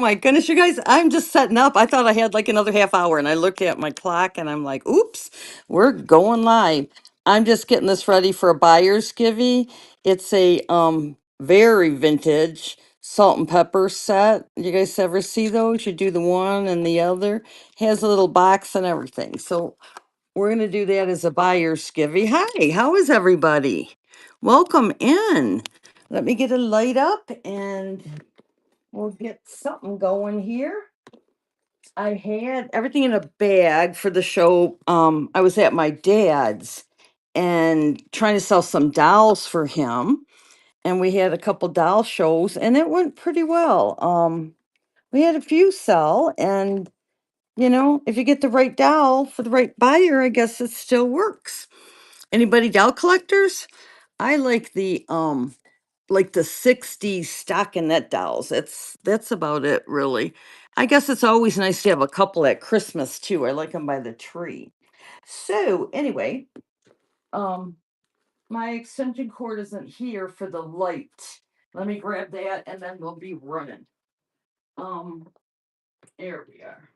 My goodness, you guys, I'm just setting up. I thought I had like another half hour and I looked at my clock and I'm like, oops, we're going live. I'm just getting this ready for a buyer's givey. It's a very vintage salt and pepper set. You guys ever see those? You do the one and the other. Has a little box and everything. So we're gonna do that as a buyer's givey. Hi, how is everybody? Welcome in. Let me get a light up and we'll get something going here. I had everything in a bag for the show. I was at my dad's and trying to sell some dolls for him. And we had a couple doll shows and it went pretty well. We had a few sell and if you get the right doll for the right buyer, I guess it still works. Anybody doll collectors? I like the 60s stockinette dolls. That's about it really. I guess it's always nice to have a couple at Christmas too. I like them by the tree. So anyway, um my extension cord isn't here for the light. Let me grab that and then we'll be running. Um there we are.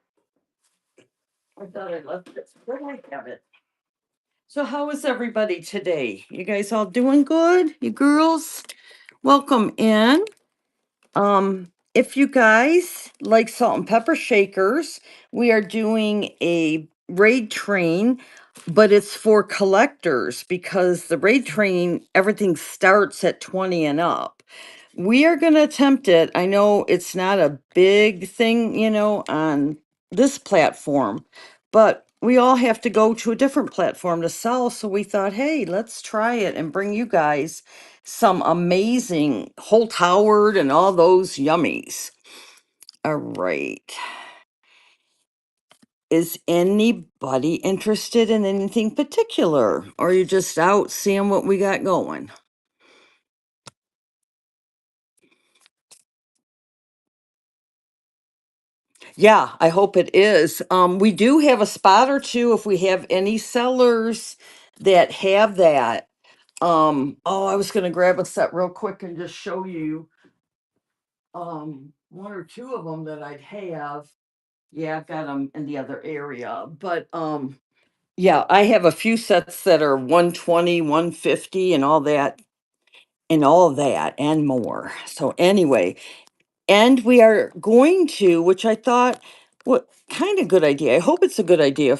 I thought I left it. Where did I have it? So how is everybody today? You guys all doing good? You girls? Welcome in. If you guys like salt and pepper shakers, we are doing a raid train, but it's for collectors because the raid train, everything starts at 20 and up. We are going to attempt it. I know it's not a big thing, on this platform, but we all have to go to a different platform to sell. So we thought, hey, let's try it and bring you guys some amazing Holt Howard and all those yummies. All right. Is anybody interested in anything particular? Or are you just out seeing what we got going? Yeah, I hope it is. We do have a spot or two if we have any sellers that have that. Oh, I was gonna grab a set real quick and just show you one or two of them that I'd have. Yeah, I've got them in the other area, but yeah, I have a few sets that are 120, 150 and all that and more. So anyway, and we are going to, which I thought, what kind of good idea. I hope it's a good idea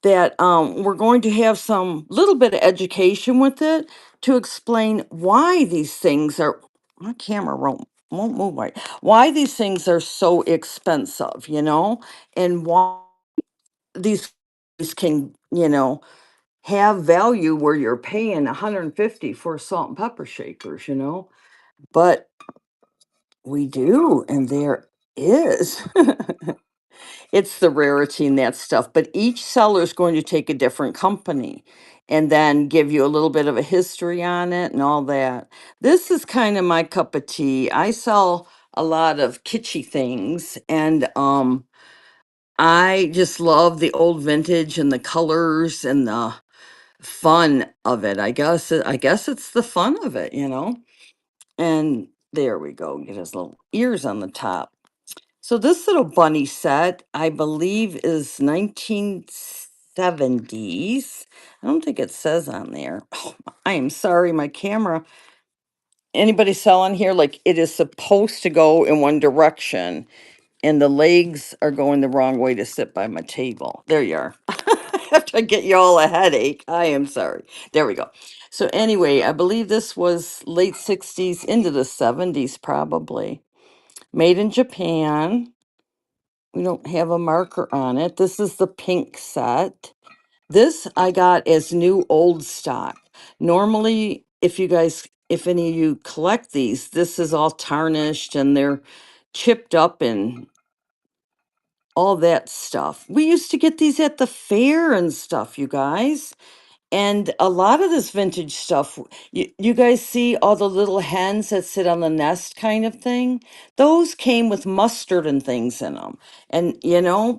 that we're going to have some little bit of education with it to explain why these things are my camera won't move right. Why these things are so expensive, and why these can, have value where you're paying 150 for salt and pepper shakers. But we do, and there is. It's the rarity and that stuff. But each seller is going to take a different company and then give you a little bit of a history on it and all that. This is kind of my cup of tea. I sell a lot of kitschy things and I just love the old vintage and the colors and the fun of it. I guess it's the fun of it. And there we go. Get his little ears on the top. So this little bunny set, I believe, is 1970s. I don't think it says on there. Oh, I am sorry, my camera. Anybody selling here? Like it is supposed to go in one direction, and the legs are going the wrong way to sit by my table. There you are. After I get you all a headache, I am sorry. There we go. So anyway, I believe this was late 60s into the 70s, probably. Made in Japan. We don't have a marker on it. This is the pink set. This I got as new old stock. Normally, if any of you collect these, this is all tarnished and they're chipped up and all that stuff. We used to get these at the fair and stuff, you guys. And a lot of this vintage stuff, you guys see all the little hens that sit on the nest kind of thing? Those came with mustard and things in them. And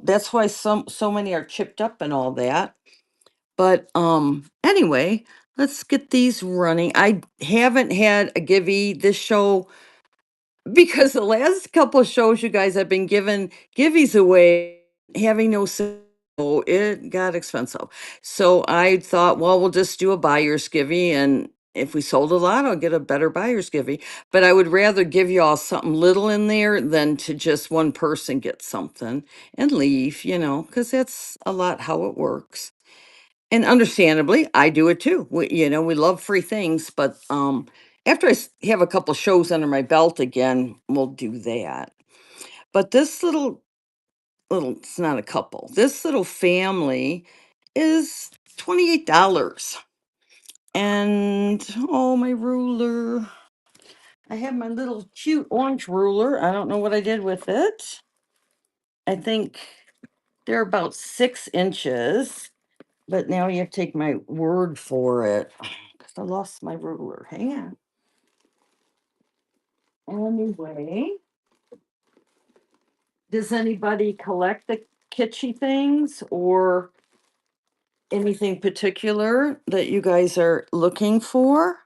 that's why so many are chipped up and all that. But anyway, let's get these running. I haven't had a givey this show because the last couple of shows you guys have been giving givvies away, having no sale, it got expensive. So I thought, well, we'll just do a buyer's givey, and if we sold a lot, I'll get a better buyer's givey. But I would rather give you all something little in there than to just one person get something and leave, because that's a lot how it works. And understandably, I do it too. We love free things, but after have a couple shows under my belt again, we'll do that. But this little it's not a couple. This little family is $28. And oh, my ruler. I have my little cute orange ruler. I don't know what I did with it. I think they're about 6 inches. But now you have to take my word for it because I lost my ruler. Hang on. Anyway, does anybody collect the kitschy things or anything particular that you guys are looking for?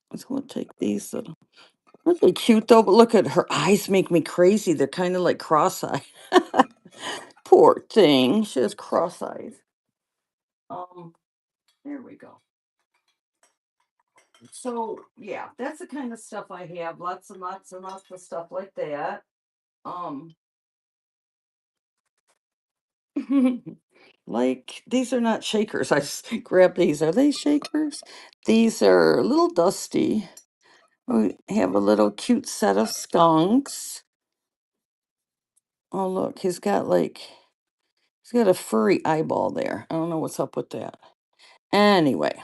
Let's go take these little. Aren't they cute though? But look at her eyes, make me crazy. They're kind of like cross-eyed. Poor thing. She has cross eyes. Um, there we go. So yeah, that's the kind of stuff I have. Lots and lots and lots of stuff like that. Um, like these are not shakers. I just grabbed these. Are they shakers? These are a little dusty. We have a little cute set of skunks. Oh look, he's got a furry eyeball there. I don't know what's up with that. Anyway,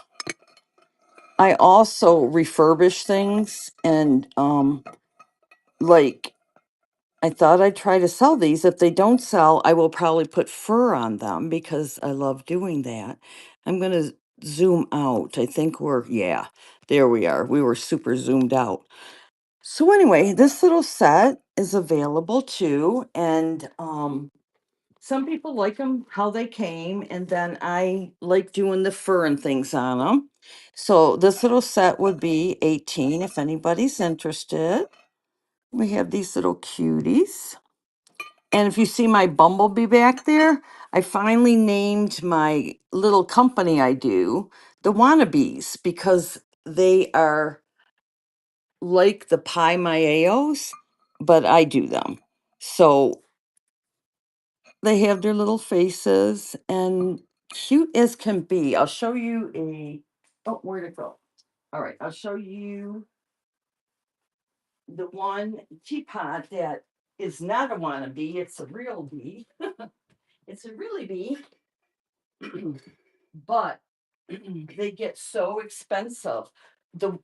I also refurbish things and like I thought I'd try to sell these. If they don't sell, I will probably put fur on them because I love doing that. I'm going to zoom out. I think yeah, there we are. We were super zoomed out. So anyway, this little set is available too. And some people like them how they came. And then I like doing the fur and things on them. So this little set would be 18 if anybody's interested. We have these little cuties. And if you see my bumblebee back there, I finally named my little company I do the Wannabes because they are like the pie mayos, but I do them. So they have their little faces and cute as can be. I'll show you oh, where'd it go? All right, I'll show you the one teapot that is not a wannabe, it's a real bee. It's a really bee. But they get so expensive. The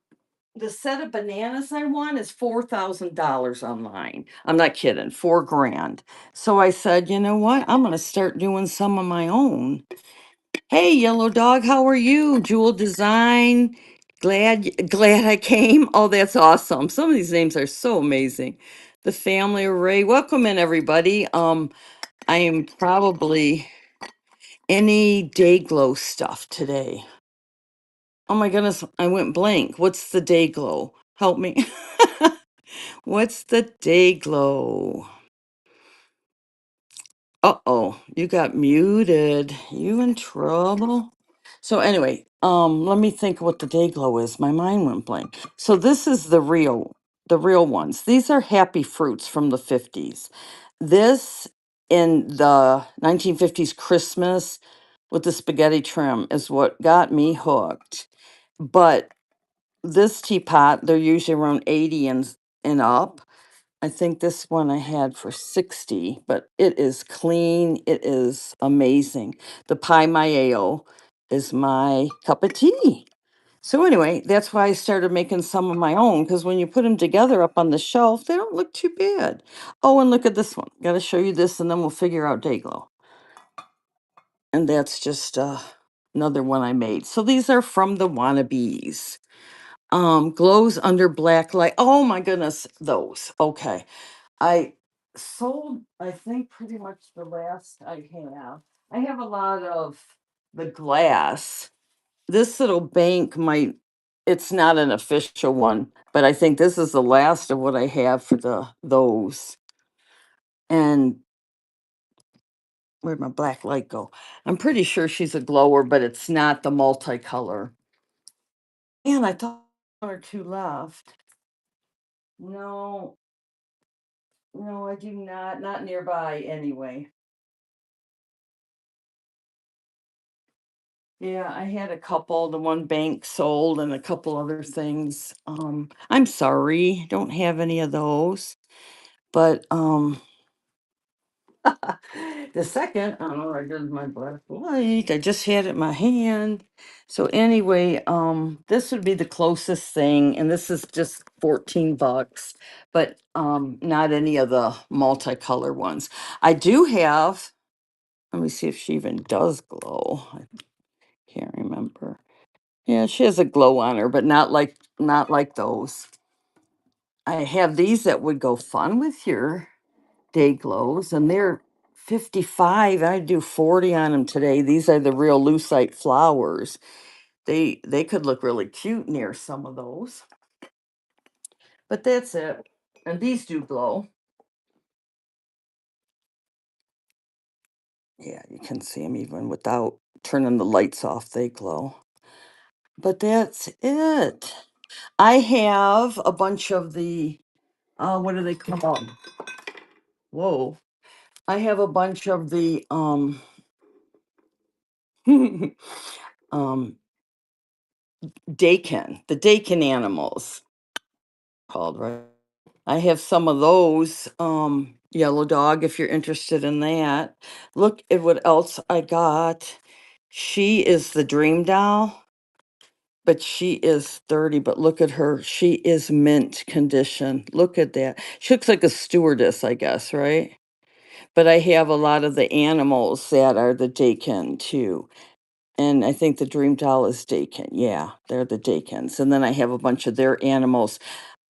the set of bananas I want is $4,000 online. I'm not kidding, 4 grand. So I said, you know what? I'm gonna start doing some of my own. Hey, yellow dog, how are you? Jewel Design. Glad I came. Oh, that's awesome. Some of these names are so amazing. The family array. Welcome in everybody. I am probably any day glow stuff today. Oh my goodness, I went blank. What's the day glow? Help me. What's the day glow? Uh-oh, you got muted. You in trouble? So anyway, let me think what the day glow is. My mind went blank. So this is the real ones. These are happy fruits from the 50s. This in the 1950s Christmas with the spaghetti trim is what got me hooked. But this teapot, they're usually around 80 and up. I think this one I had for 60, but it is clean. It is amazing. The pie mayo is my cup of tea. So anyway, that's why I started making some of my own because when you put them together up on the shelf, they don't look too bad. Oh, and look at this one. Got to show you this and then we'll figure out Dayglow. And that's just another one I made. So these are from the Wannabes. Glows under black light. Oh my goodness, those. Okay. I sold, I think, pretty much the last I have. I have a lot of the glass. This little bank might it's not an official one, but I think this is the last of what I have for those. And where'd my black light go? I'm pretty sure she's a glower, but it's not the multicolor. And I thought one or two left. No, no, I do not. Not nearby anyway. Yeah, I had a couple. The one bank sold and a couple other things. I'm sorry, don't have any of those. But the second, I don't know, I did my black light. I just had it in my hand. So anyway, this would be the closest thing, and this is just 14 bucks, but not any of the multicolor ones. I do have, let me see if she even does glow. I can't remember. Yeah, she has a glow on her, but not like those. I have these that would go fun with your day glows, and they're 55. I do 40 on them today. These are the real lucite flowers. They could look really cute near some of those. But that's it. And these do glow. Yeah, you can see them even without turning the lights off. They glow. But that's it. I have a bunch of the what do they call? Whoa. I have a bunch of the um the Dakin animals called, right? I have some of those. Yellow dog, if you're interested in that. Look at what else I got. She is the dream doll, but she is 30. But look at her. She is mint condition. Look at that. She looks like a stewardess, I guess, right? But I have a lot of the animals that are the Dakin too. And I think the dream doll is Dakin. Yeah, they're the Dakins. And then I have a bunch of their animals.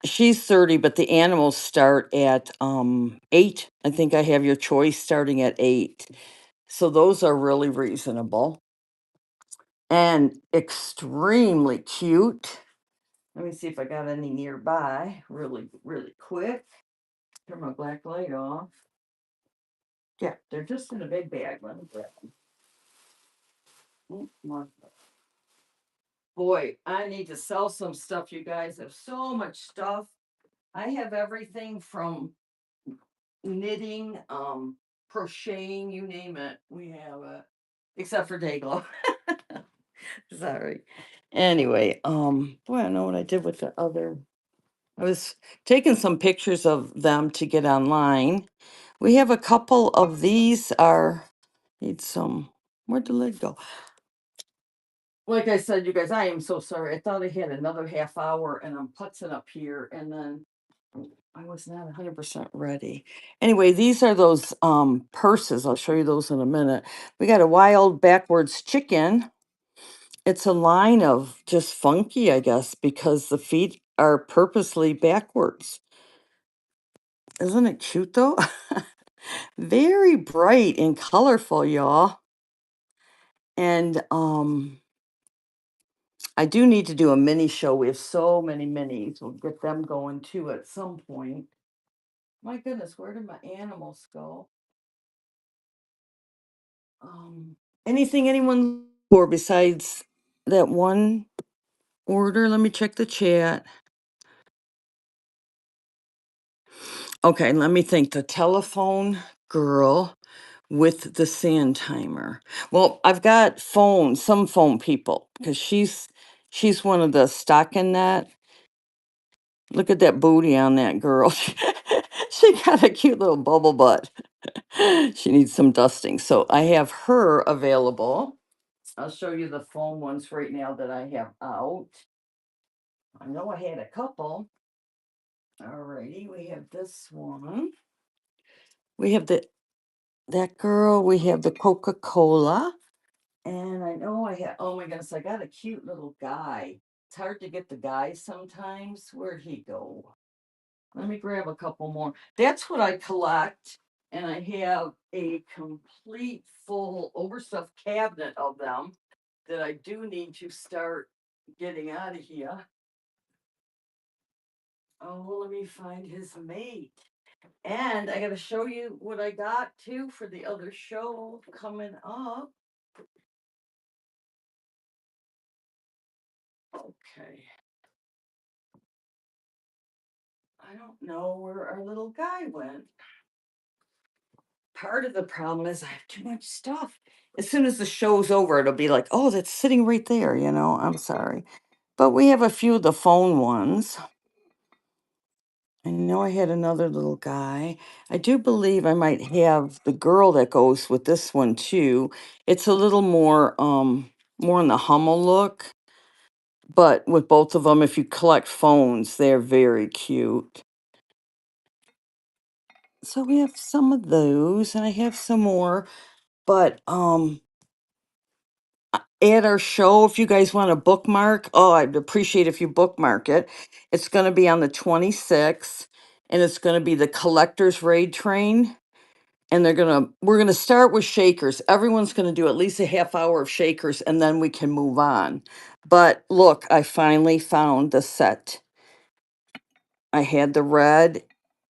She's 30, but the animals start at 8. I think I have your choice starting at 8. So those are really reasonable and extremely cute. Let me see if I got any nearby really, really quick. Turn my black light off. Yeah, they're just in a big bag. Let me grab them. Boy, I need to sell some stuff, you guys. I have so much stuff. I have everything from knitting, crocheting, you name it. We have it. Except for Dayglow. Sorry. Anyway, boy, I don't know what I did with the other. I was taking some pictures of them to get online. We have a couple of these are need some, where'd the lid go? Like I said, you guys, I am so sorry. I thought I had another half hour and I'm putzing up here and then I was not 100% ready. Anyway, these are those purses. I'll show you those in a minute. We got a wild backwards chicken. It's a line of just funky, I guess, because the feet are purposely backwards. Isn't it cute though? Very bright and colorful, y'all. And I do need to do a mini show. We have so many minis. We'll get them going too at some point. My goodness, where did my animals go? Um, anything anyone for besides that one order? Let me check the chat. Okay, let me think. The telephone girl with the sand timer. Well, I've got some phone people because she's one of the stockinette. Look at that booty on that girl. She got a cute little bubble butt. She needs some dusting. So I have her available. I'll show you the foam ones right now that I have out. I know I had a couple. Alrighty, we have this one. We have that girl. We have the Coca-Cola. And I know I had, oh my goodness, I got a cute little guy. It's hard to get the guys sometimes. Where'd he go? Let me grab a couple more. That's what I collect. And I have a complete full overstuffed cabinet of them that I do need to start getting out of here. Oh, let me find his mate. And I got to show you what I got too for the other show coming up. Okay. I don't know where our little guy went. Part of the problem is I have too much stuff. As soon as the show's over, it'll be like, oh, that's sitting right there, you know. I'm sorry. But we have a few of the phone ones. I know I had another little guy. I do believe I might have the girl that goes with this one too. It's a little more in the Hummel look, but with both of them, if you collect phones, they're very cute. So we have some of those, and I have some more. But at our show, if you guys want to bookmark, oh, I'd appreciate if you bookmark it. It's going to be on the 26th, and it's going to be the collector's raid train. And we're gonna start with shakers. Everyone's gonna do at least a half hour of shakers, and then we can move on. But look, I finally found the set. I had the red,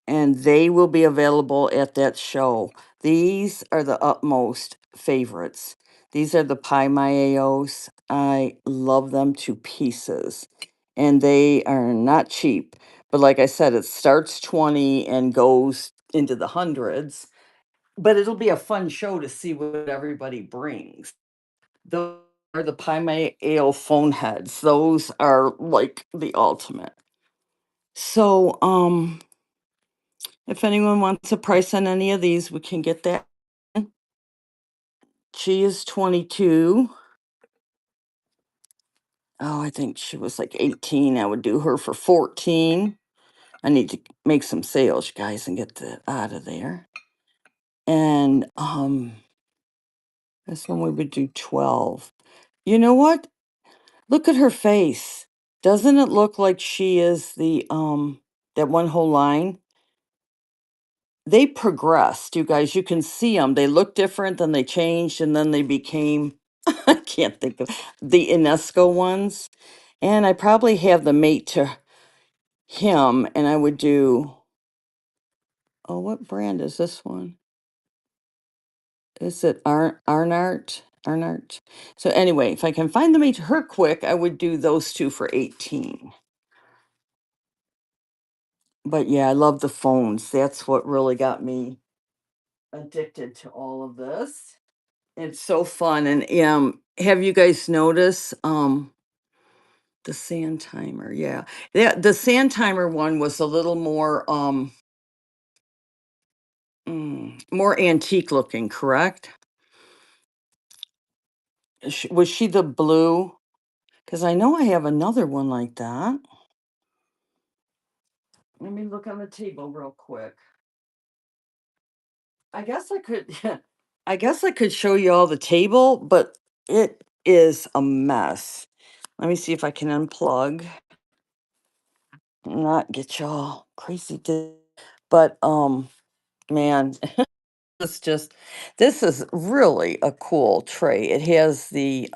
and they will be available at that show. These are the utmost favorites. These are the Pi Maeos. I love them to pieces. And they are not cheap. But like I said, it starts 20 and goes into the hundreds, but it'll be a fun show to see what everybody brings. Those are the Pi Ale phone heads. Those are like the ultimate. So, if anyone wants a price on any of these, we can get that. She is 22. Oh, I think she was like 18. I would do her for 14. I need to make some sales, guys, and get that out of there. And this one we would do 12. You know what? Look at her face. Doesn't it look like she is the that one whole line? They progressed, you guys. You can see them. They look different, then they changed, and then they became I can't think of the Inesco ones. And I probably have the mate to him, and I would do, oh, what brand is this one? Is it Arnart? Arnart. So anyway, if I can find the mate to her quick, I would do those two for 18. But yeah, I love the phones. That's what really got me addicted to all of this. It's so fun. And have you guys noticed the sand timer? Yeah. The sand timer one was a little more more antique looking, correct? Was she the blue? Because I know I have another one like that. Let me look on the table real quick. I guess I could I guess I could show you all the table, but it is a mess. Let me see if I can unplug, not get y'all crazy. But man, it's just this is really a cool tray. It has the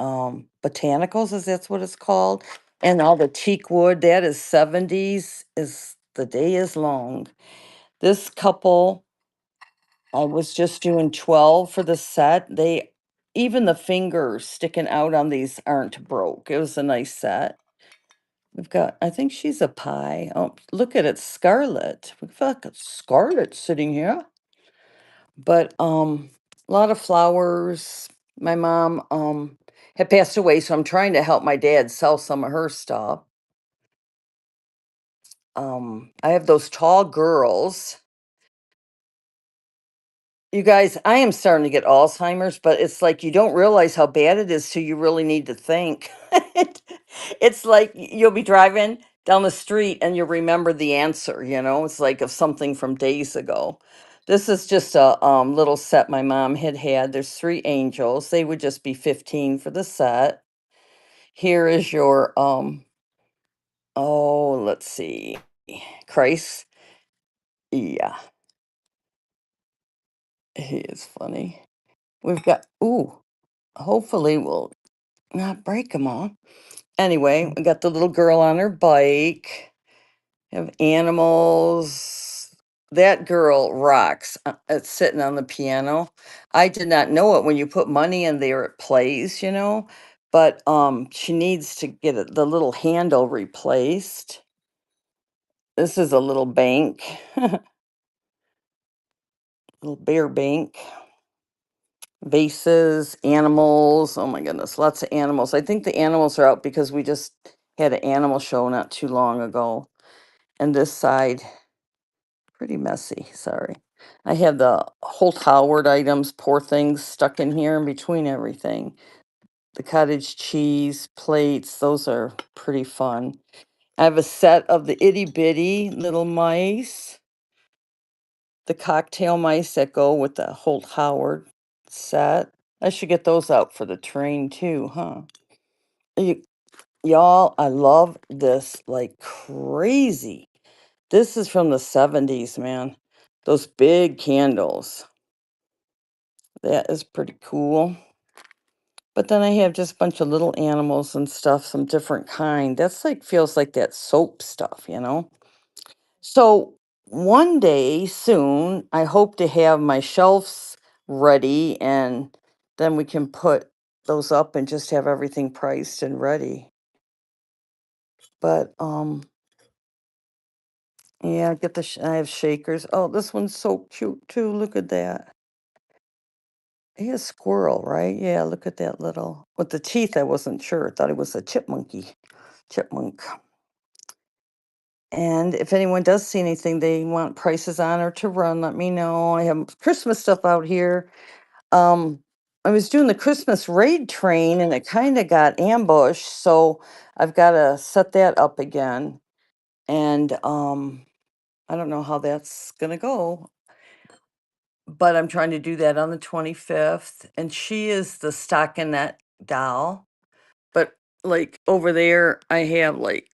botanicals, is that's what it's called, and all the teak wood. That is 70s. Is the day is long. This couple, I was just doing 12 for the set. They even the fingers sticking out on these aren't broke. It was a nice set. We've got, I think she's a pie. Oh, look at it, Scarlet. We've got Scarlet sitting here. But a lot of flowers. My mom had passed away, so I'm trying to help my dad sell some of her stuff. I have those tall girls. You guys, I am starting to get Alzheimer's, but it's like you don't realize how bad it is till you really need to think. It's like you'll be driving down the street and you'll remember the answer, you know? It's like of something from days ago. This is just a little set my mom had. There's three angels. They would just be 15 for the set. Here is your oh, let's see. Christ. Yeah, he is funny. We've got ooh, hopefully we'll not break them all. Anyway, we got the little girl on her bike. Have animals. That girl rocks. It's sitting on the piano. I did not know it. When you put money in there, it plays, you know. But she needs to get the little handle replaced. This is a little bank, little bear bank. Vases, animals. Oh my goodness, lots of animals. I think the animals are out because we just had an animal show not too long ago. And this side, pretty messy. Sorry. I have the Holt Howard items, poor things, stuck in here in between everything. The cottage cheese plates, those are pretty fun. I have a set of the itty bitty little mice, the cocktail mice that go with the Holt Howard set. I should get those out for the train too, huh? You, y'all, I love this like crazy. This is from the 70s, man. Those big candles. That is pretty cool. But then I have just a bunch of little animals and stuff, some different kind. That's like feels like that soap stuff, you know? So one day soon, I hope to have my shelves ready and then we can put those up and just have everything priced and ready. But yeah, get the I have shakers. Oh, this one's so cute too. Look at that. He a squirrel, right? Yeah, look at that little with the teeth. I wasn't sure. I thought it was a chipmunk. And if anyone does see anything they want prices on or to run, let me know. I have Christmas stuff out here. Um, I was doing the Christmas raid train and it kind of got ambushed, so I've got to set that up again. And I don't know how that's gonna go, but I'm trying to do that on the 25th. And she is the stockinette doll, but like over there, I have like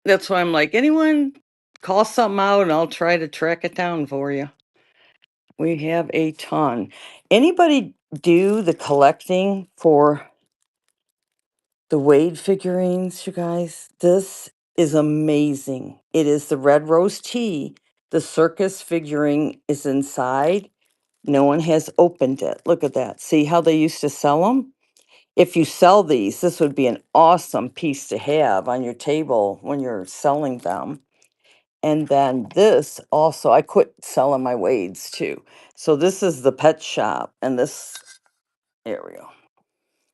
that's why I'm like, anyone call something out and I'll try to track it down for you. We have a ton. Anybody do the collecting for the Wade figurines, you guys? This is amazing. It is the red rose tea. The circus figurine is inside. No one has opened it. Look at that. See how they used to sell them? If you sell these, this would be an awesome piece to have on your table when you're selling them. And then this also, I quit selling my Wades too. So this is the pet shop and this area.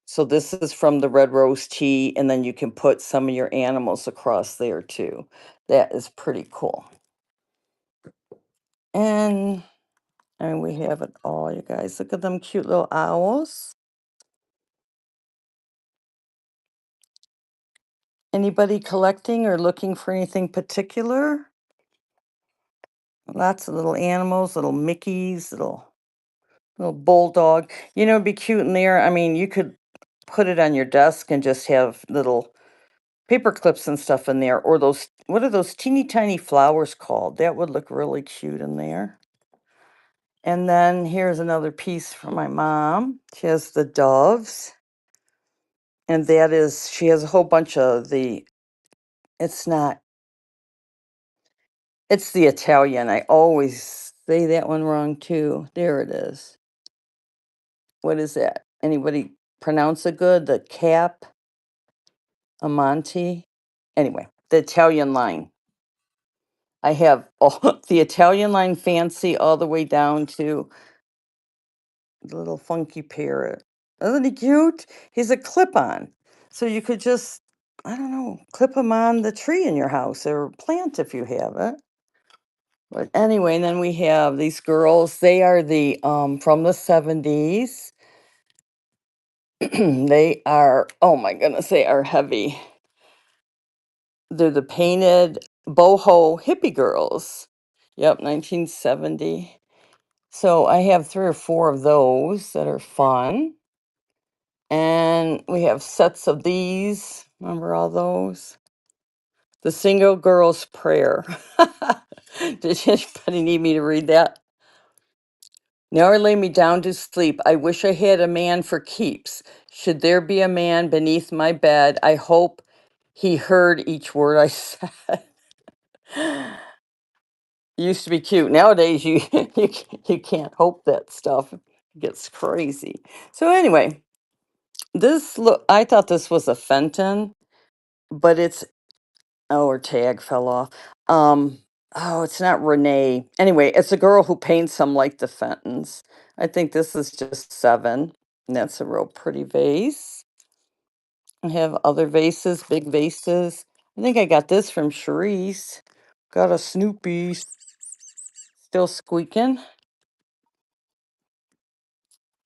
So this is from the Red Rose Tea, and then you can put some of your animals across there too. That is pretty cool. And we have it all, you guys. Look at them cute little owls. Anybody collecting or looking for anything particular? Lots of little animals, little Mickeys, little bulldog. You know, it'd be cute in there. I mean, you could put it on your desk and just have little paper clips and stuff in there, or those, what are those teeny tiny flowers called? That would look really cute in there. And then here's another piece from my mom. She has the doves. And that is, she has a whole bunch of the, it's not, it's the Italian. I always say that one wrong too. There it is. What is that? Anybody pronounce it good? The Cap Amante? Anyway, the Italian line. I have all the Italian line fancy all the way down to the little funky parrot. Isn't he cute? He's a clip-on. So you could just, I don't know, clip him on the tree in your house or plant if you have it. But anyway, and then we have these girls. They are the from the 70s. They are, oh my goodness, they are heavy. They're the painted boho hippie girls. Yep, 1970. So I have 3 or 4 of those that are fun. And we have sets of these. Remember all those? The Single Girl's Prayer. Did anybody need me to read that? Now I lay me down to sleep. I wish I had a man for keeps. Should there be a man beneath my bed, I hope he heard each word I said. Used to be cute. Nowadays, you can't hope that stuff. It gets crazy. So anyway, this look. I thought this was a Fenton, but it's oh, her tag fell off. Oh, it's not Renee. Anyway, it's a girl who paints them like the Fentons. I think this is just 7. And that's a real pretty vase. I have other vases, big vases. I think I got this from Charisse. Got a Snoopy. Still squeaking.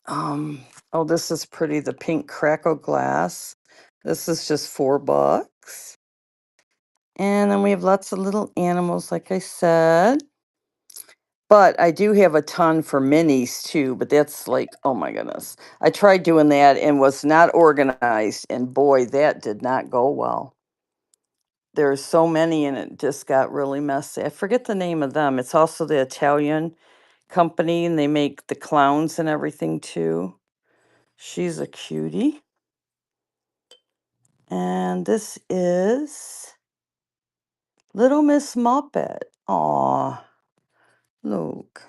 Oh, this is pretty. The pink crackle glass. This is just $4. And then we have lots of little animals, like I said. But I do have a ton for minis too, but that's like, oh my goodness. I tried doing that and was not organized, and boy, that did not go well. There's so many and it just got really messy. I forget the name of them. It's also the Italian company and they make the clowns and everything too. She's a cutie. And this is Little Miss Muppet. Aw, look.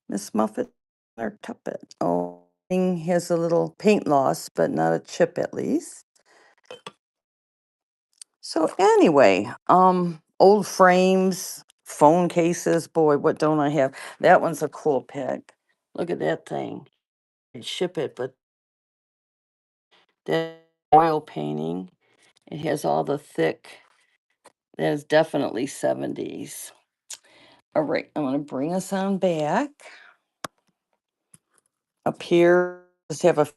Miss Muffet or Tuppet. Oh, thing has a little paint loss, but not a chip at least. So anyway, old frames, phone cases. Boy, what don't I have? That one's a cool pick. Look at that thing. I'd ship it, but that oil painting. It has all the thick. That is definitely 70s. All right, I'm gonna bring us on back. Up here, just have a few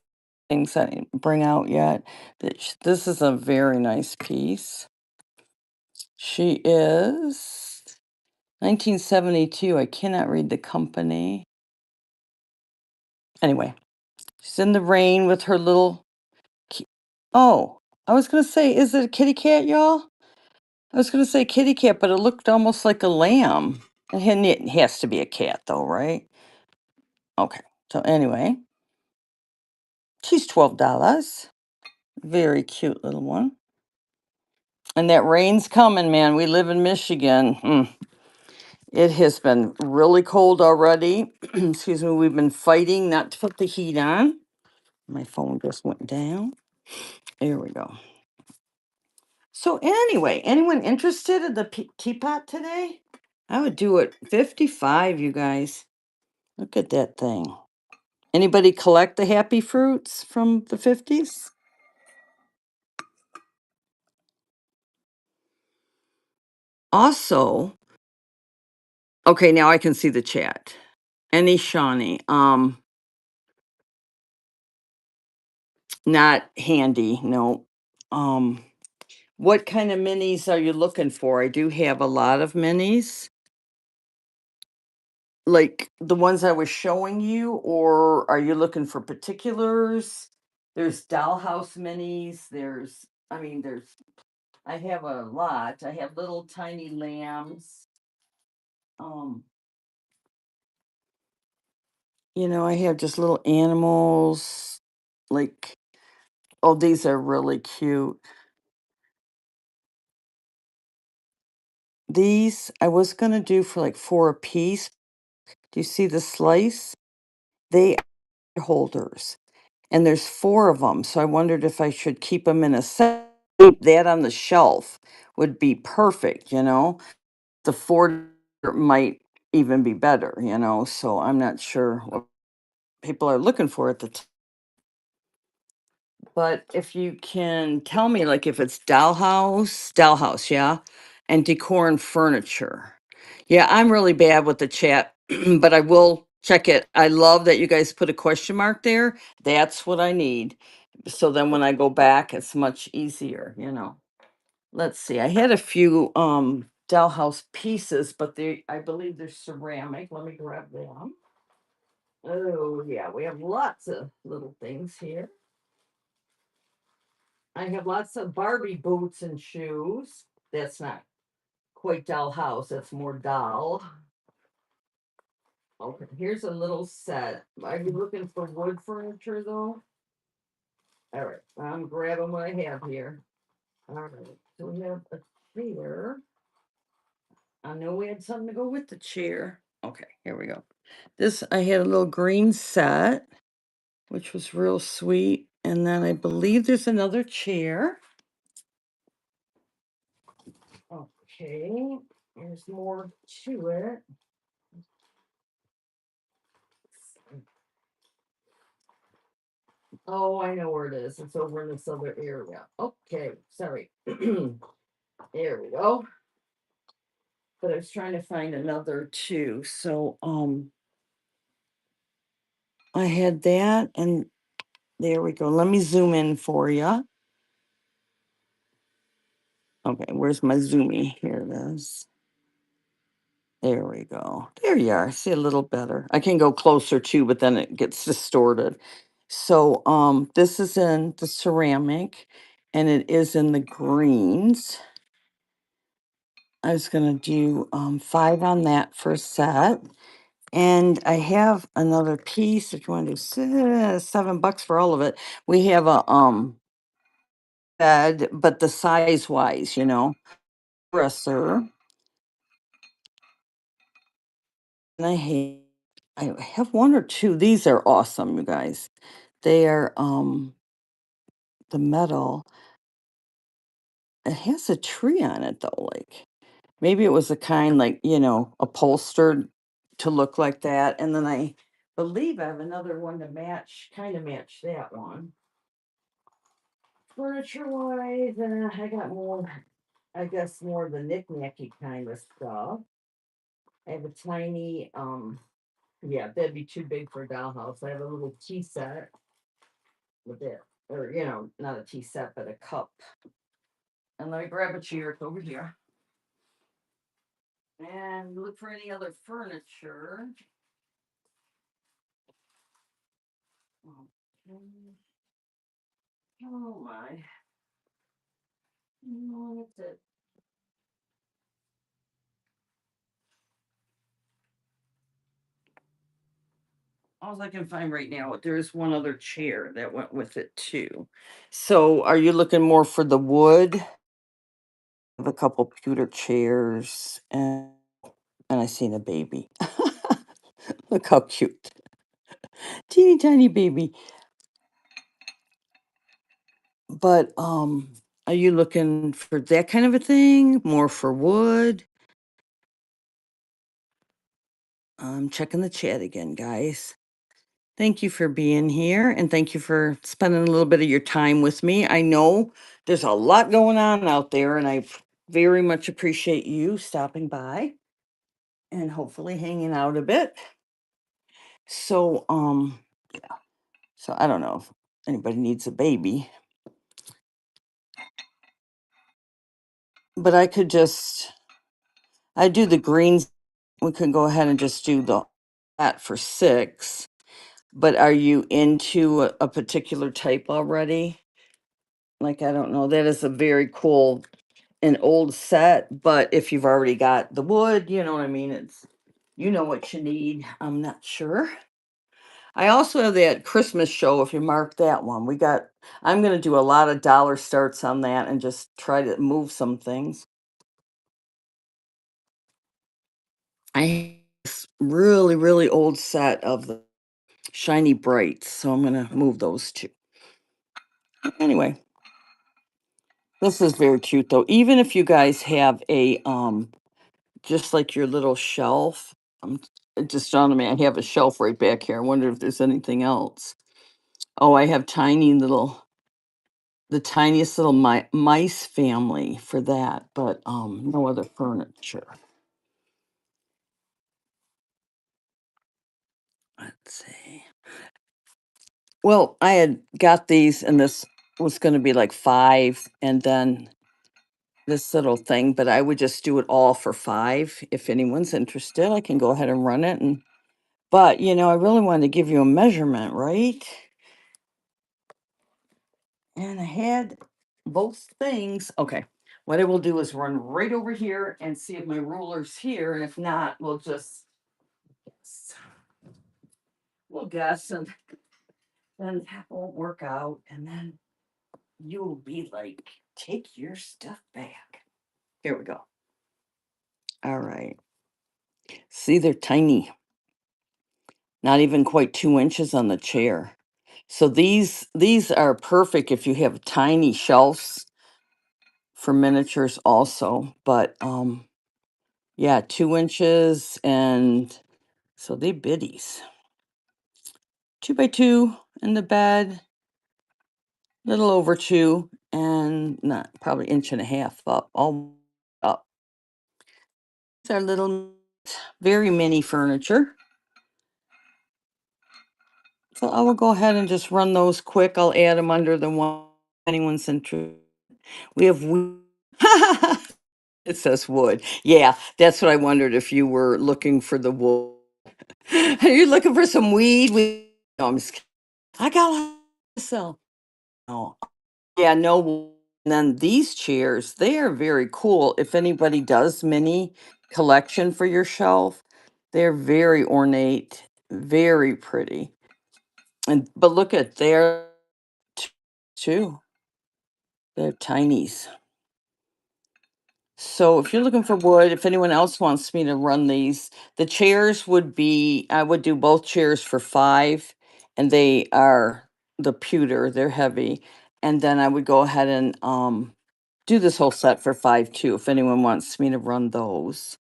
things I didn't bring out yet. This is a very nice piece. She is 1972. I cannot read the company. Anyway, she's in the rain with her little. Oh, I was gonna say, is it a kitty cat, y'all? I was gonna say kitty cat, but it looked almost like a lamb. It has to be a cat, though, right? Okay. So anyway, she's $12. Very cute little one. And that rain's coming, man. We live in Michigan. It has been really cold already. Excuse me. We've been fighting not to put the heat on. My phone just went down. There we go. So anyway, anyone interested in the teapot today? I would do it 55, you guys. Look at that thing. Anybody collect the happy fruits from the 50s? Also, okay, now I can see the chat. Any Shawnee. Not handy, no. Um, what kind of minis are you looking for? I do have a lot of minis, like the ones I was showing you, or are you looking for particulars? There's dollhouse minis. I have a lot. I have little tiny lambs. Um, I have just little animals. Like, oh, these are really cute. These I was gonna do for like 4 a piece. Do you see the slice? They are holders, and there's 4 of them. So I wondered if I should keep them in a set. Keep that on the shelf would be perfect, The 4 might even be better, So I'm not sure what people are looking for at the time. But if you can tell me, like, if it's dollhouse, yeah, and decor and furniture. Yeah, I'm really bad with the chat, but I will check it. I love that you guys put a question mark there. That's what I need. So then when I go back, it's much easier. Let's see. I had a few dollhouse pieces, but I believe they're ceramic. Let me grab them. Oh, yeah, we have lots of little things here. I have lots of Barbie boots and shoes. That's not quite doll house, that's more doll. Okay, here's a little set. Are you looking for wood furniture though? All right, I'm grabbing what I have here. All right, so we have a chair. I know we had something to go with the chair. Okay, here we go. This, I had a little green set, which was real sweet. And then I believe there's another chair. Okay, there's more to it. Oh, I know where it is. It's over in this other area. Okay, sorry. There we go. But I was trying to find another too. So I had that and there we go. Let me zoom in for you. Okay, where's my zoomy? Here it is. There we go. There you are. See a little better. I can go closer too, but then it gets distorted. So this is in the ceramic and it is in the greens. I was gonna do 5 on that for a set. And I have another piece if you want to do $7 for all of it. We have a bed, but the size wise, dresser. And I have one or two. These are awesome, you guys. They are the metal. It has a tree on it though, like maybe it was a kind like, upholstered to look like that. And then I believe I have another one to match, kind of match that one. Furniture wise, I got more, I guess more of the knick-knacky kind of stuff. I have a tiny, yeah, that'd be too big for a dollhouse. I have a little tea set with it, or not a tea set, but a cup. And let me grab a chair. It's over here. And look for any other furniture. Okay. Oh my. No, that's it. All I can find right now, there's one other chair that went with it too. So are you looking more for the wood? I have a couple pewter chairs and I seen a baby. Look how cute. Teeny tiny baby. But are you looking for that kind of a thing? More for wood? I'm checking the chat again, guys. Thank you for being here and thank you for spending a little bit of your time with me. I know there's a lot going on out there and I very much appreciate you stopping by and hopefully hanging out a bit. So, so I don't know if anybody needs a baby, but I do the greens. We could go ahead and just do that for 6. But are you into a particular type already? Like, I don't know. That is a very cool an old set, but if you've already got the wood, you know what I mean? You know what you need. I'm not sure. I also have that Christmas show if you mark that one. I'm going to do a lot of dollar starts on that and just try to move some things. I have this really, really old set of the shiny brights, so I'm going to move those too. Anyway, this is very cute though. Even if you guys have a just like your little shelf. It just dawned on me, I have a shelf right back here. I wonder if there's anything else. Oh, I have the tiniest little mice family for that, but no other furniture. Let's see. Well, I had got these, and this was going to be like 5, and then this little thing, but I would just do it all for 5. If anyone's interested, I can go ahead and run it. But I really wanted to give you a measurement, right? And I had both things. Okay. What I will do is run right over here and see if my ruler's here. And if not, we'll just Yes. We'll guess, and then that won't work out, and then you'll be like, take your stuff back. Here we go. All right. See, they're tiny, not even quite 2 inches on the chair. So these are perfect if you have tiny shelves for miniatures also. But yeah, 2 inches, and so they biddies. 2 by 2 in the bed, little over two, and not probably inch and a half up, all up. It's our little, very mini furniture. So I will go ahead and just run those quick. I'll add them under the one if anyone's interested. We have it says wood. Yeah, that's what I wondered if you were looking for the wood. Are you looking for some weed? No, I'm just kidding. I got a lot to sell. No. Yeah, no. And then these chairs, they are very cool. If anybody does mini collection for your shelf, they're very ornate, very pretty. And but look at their too. They're tinies. So if you're looking for wood, if anyone else wants me to run these, the chairs would be, I would do both chairs for 5, and they are the pewter, they're heavy. And then I would go ahead and do this whole set for 5 too, if anyone wants me to run those.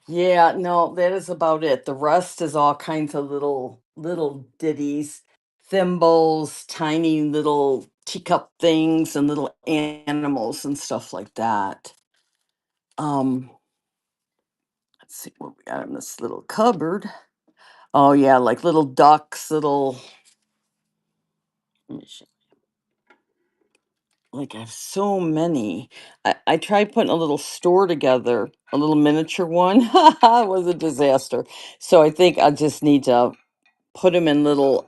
Yeah, no, that is about it. The rest is all kinds of little ditties, thimbles, tiny little teacup things, and little animals and stuff like that. Um, let's see what we got in this little cupboard. Oh yeah, like little ducks, little, let me see, like I have so many. I tried putting a little store together, a little miniature one. It was a disaster. So I think I just need to put them in little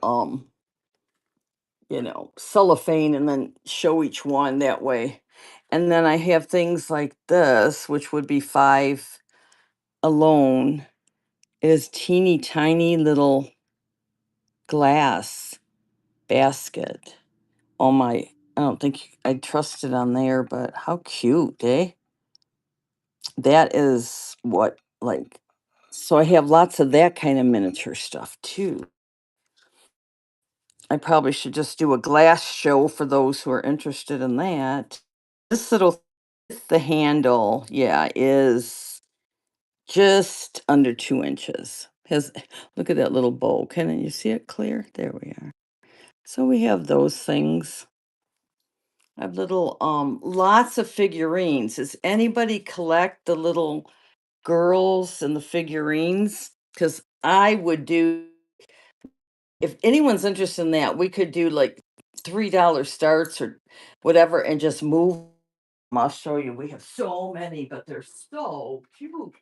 cellophane, and then show each one that way. And then I have things like this, which would be 5 alone. It is teeny tiny little glass basket. Oh my, I don't think I trust it on there, but how cute, eh? That is what, like, so I have lots of that kind of miniature stuff too. I probably should just do a glass show for those who are interested in that. This little, the handle, yeah, is just under 2 inches. Has Look at that little bow. Can you see it clear? There we are. So we have those things. I have little lots of figurines. Does anybody collect the little girls and the figurines? Because I would do, if anyone's interested in that, we could do like $3 starts or whatever and just move 'em. I'll show you. We have so many, but they're so cute.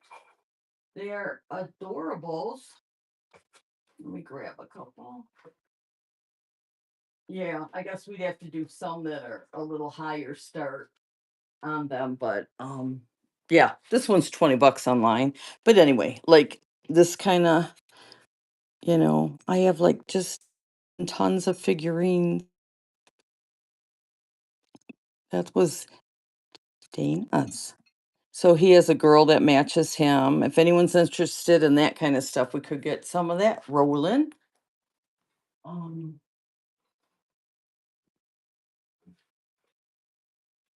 They're adorables. Let me grab a couple. Yeah, I guess we'd have to do some that are a little higher start on them, but yeah, this one's 20 bucks online. But anyway, like this kind of, I have like just tons of figurines. That was Dana's. So he has a girl that matches him. If anyone's interested in that kind of stuff, we could get some of that rolling. Um,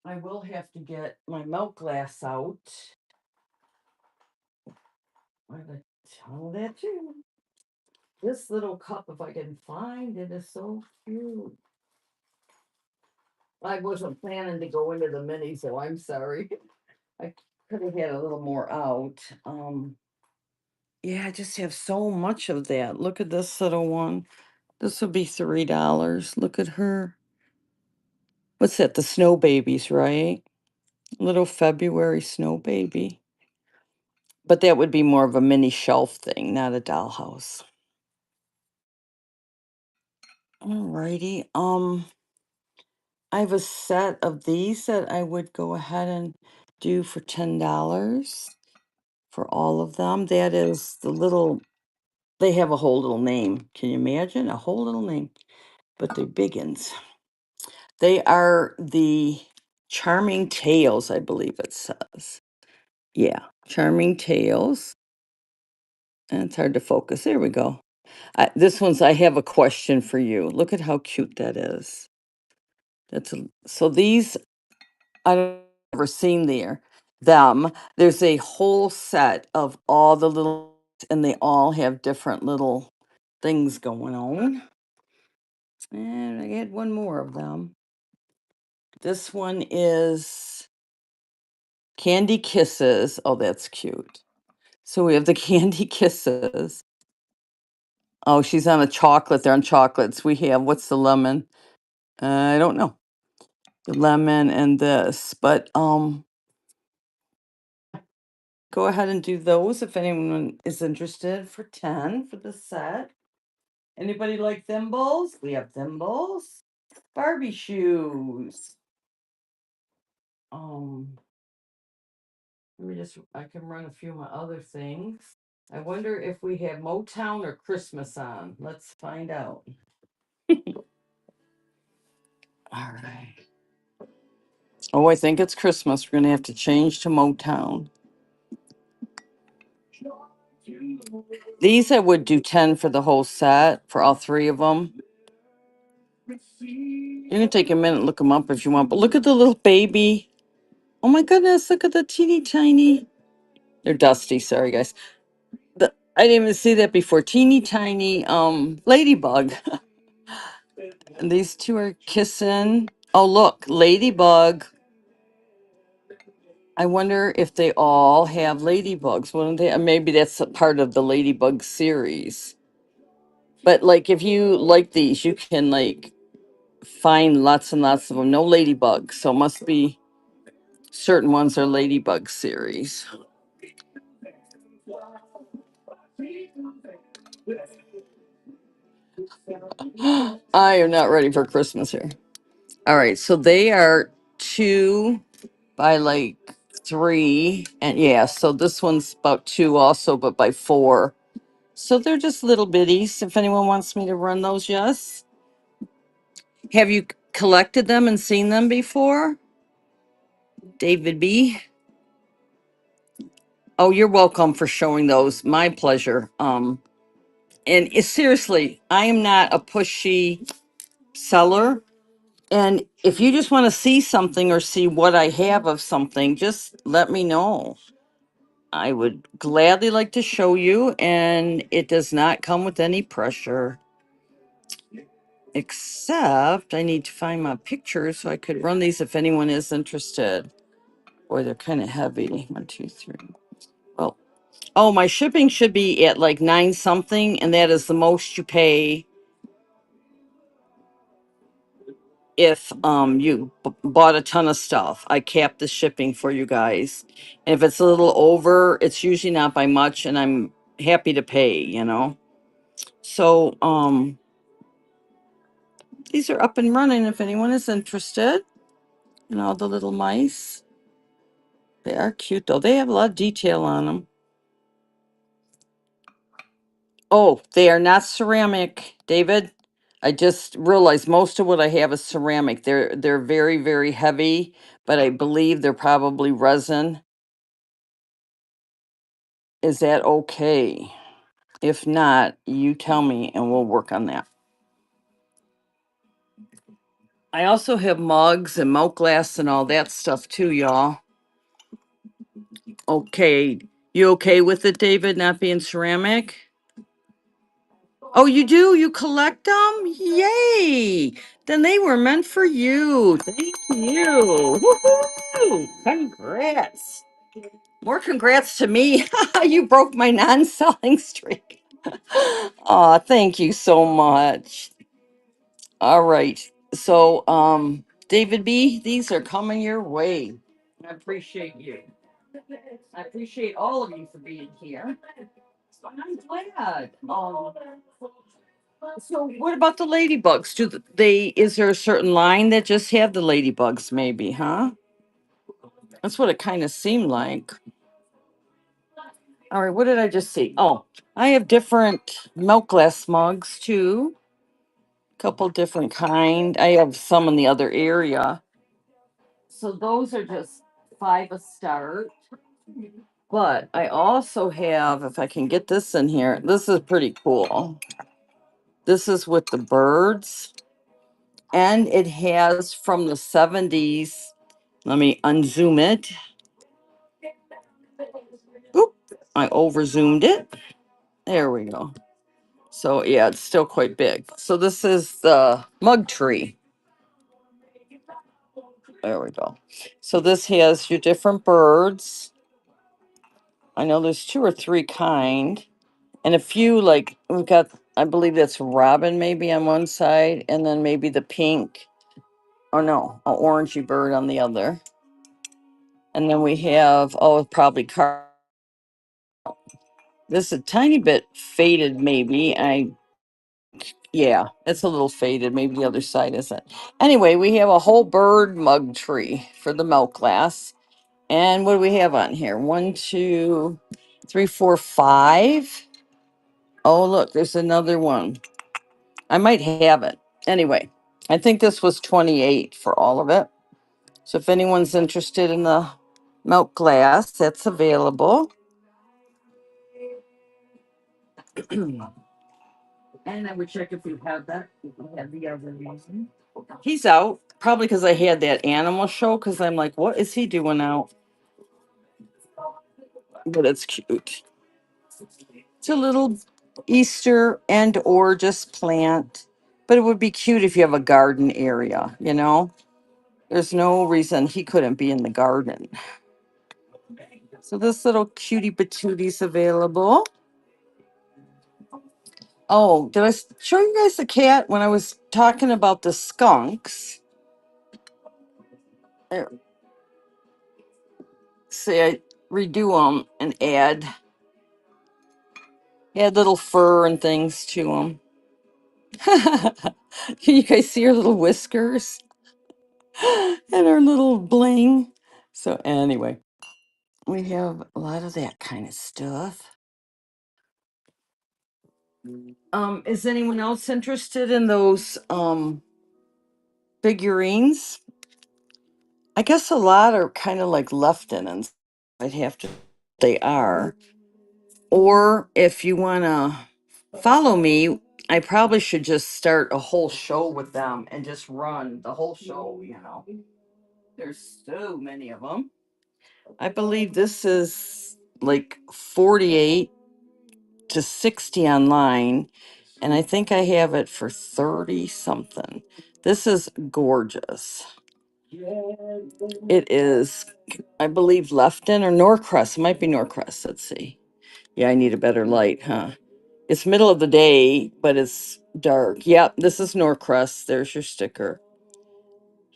I will have to get my milk glass out. I got all that too. This little cup, if I can find it, is so cute. I wasn't planning to go into the mini, so I'm sorry. I could have had a little more out. Yeah, I just have so much of that. Look at this little one. This will be $3. Look at her. What's that? The snow babies, right? Little February snow baby. But that would be more of a mini shelf thing, not a dollhouse. Alrighty. I have a set of these that I would go ahead and do for $10 for all of them. That is the little, they have a whole little name. Can you imagine? A whole little name, but they're biggins. They are the Charming Tales, I believe it says. Yeah, Charming Tales. And it's hard to focus. There we go. This one's, I have a question for you. Look at how cute that is. So these, I don't ever seen them. There's a whole set of all the little, and they all have different little things going on. And I had one more of them. This one is Candy Kisses. Oh, that's cute. So we have the Candy Kisses. Oh, she's on a chocolate. They're on chocolates. We have, what's the lemon? I don't know. The lemon and this, but go ahead and do those if anyone is interested for 10 for the set. Anybody like thimbles? We have thimbles. Barbie shoes. Um, let me just, I can run a few of my other things. I wonder if we have Motown or Christmas on. Let's find out. All right. Oh, I think it's Christmas. We're gonna have to change to Motown. These I would do 10 for the whole set for all three of them. You can take a minute and look them up if you want, but look at the little baby. Oh my goodness, look at the teeny tiny. They're dusty, sorry guys. I didn't even see that before. Teeny tiny ladybug. And these two are kissing. Oh look, ladybug. I wonder if they all have ladybugs. Wouldn't they? Maybe that's a part of the ladybug series. But like if you like these, you can like find lots and lots of them. No ladybugs, so it must be certain ones are ladybug series. I am not ready for Christmas here. All right, so they are 2 by like 3, and yeah, so this one's about 2 also, but by 4. So they're just little bitties. If anyone wants me to run those, yes. Have you collected them and seen them before, David B? Oh, you're welcome for showing those. My pleasure. And seriously, I am not a pushy seller. And if you just want to see something or see what I have of something, just let me know. I would gladly like to show you, and it does not come with any pressure. Except I need to find my pictures so I could run these if anyone is interested. Boy, they're kind of heavy. 1, 2, 3. Well, oh, my shipping should be at like 9 something, and that is the most you pay if you bought a ton of stuff. I cap the shipping for you guys. And if it's a little over, it's usually not by much, and I'm happy to pay. So these are up and running if anyone is interested. And all the little mice. They are cute though. They have a lot of detail on them. Oh, they are not ceramic, David. I just realized most of what I have is ceramic. They're very, very heavy, but I believe they're probably resin. Is that okay? If not, you tell me and we'll work on that. I also have mugs and milk glass and all that stuff too, y'all. Okay. You okay with it, David, not being ceramic? Oh, you do? You collect them? Yay! Then they were meant for you. Thank you. Woohoo! Congrats. More congrats to me. You broke my non-selling streak. Oh, thank you so much. All right. So, David B, these are coming your way. I appreciate you. I appreciate all of you for being here. I'm glad. So what about the ladybugs? Is there a certain line that just have the ladybugs maybe, huh? That's what it kind of seemed like. All right, what did I just see? Oh, I have different milk glass mugs too. Couple different kind. I have some in the other area. So those are just five a start. But I also have, if I can get this in here, this is pretty cool. This is with the birds, and it has from the 70s. Let me unzoom it. Oop, I over zoomed it. There we go. So yeah, it's still quite big. So this is the mug tree. There we go. So this has your different birds. I know there's two or three kind, and a few like we've got. I believe that's robin maybe on one side, and then maybe the pink. Oh no, a orangey bird on the other. And then we have probably car. This is a tiny bit faded maybe. Yeah, it's a little faded. Maybe the other side isn't. Anyway, we have a whole bird mug tree for the milk glass. And what do we have on here? One, two, three, four, five. Oh, look, there's another one. I might have it. Anyway, I think this was 28 for all of it. So if anyone's interested in the milk glass, that's available. And I would check if you have that. If you have the other reason. He's out probably because I had that animal show. Because I'm like, what is he doing out? But it's cute. It's a little Easter and or just plant. But it would be cute if you have a garden area. There's no reason he couldn't be in the garden. So this little cutie patoonie's available. Oh, did I show you guys the cat when I was talking about the skunks? There, say I redo them and add little fur and things to them. Can you guys see her little whiskers and her little bling? So anyway, we have a lot of that kind of stuff. Is anyone else interested in those figurines? I guess a lot are kind of like left in, and I'd have to. They are. Or if you want to follow me, I probably should just start a whole show with them and just run the whole show. There's so many of them. I believe this is like 48 to 60 online, and I think I have it for 30 something. This is gorgeous. It is, I believe, Lefton or Norcrest. It might be Norcrest. Let's see. Yeah, I need a better light, huh? It's middle of the day, but it's dark. Yep, this is Norcrest. There's your sticker.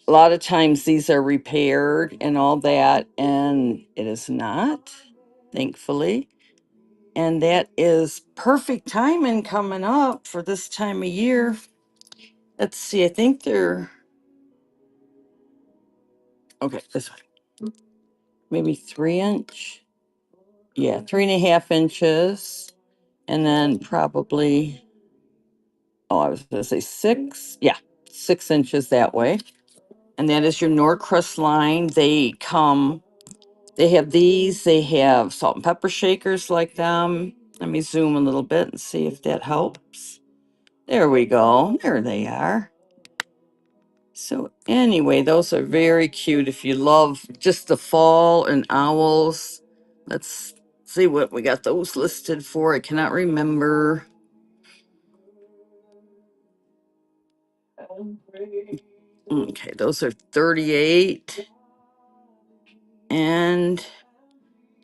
A lot of times these are repaired and all that, and it is not, thankfully. And that is perfect timing coming up for this time of year. Let's see, I think they're okay, this one. Maybe 3 inch. Yeah, 3.5 inches. And then probably, oh, I was gonna say 6. Yeah, 6 inches that way. And that is your Norcrest line. They have these, they have salt and pepper shakers like them. Let me zoom a little bit and see if that helps. There we go. There they are. So anyway, those are very cute if you love just the fall and owls. Let's see what we got those listed for. I cannot remember. Okay, those are 38. And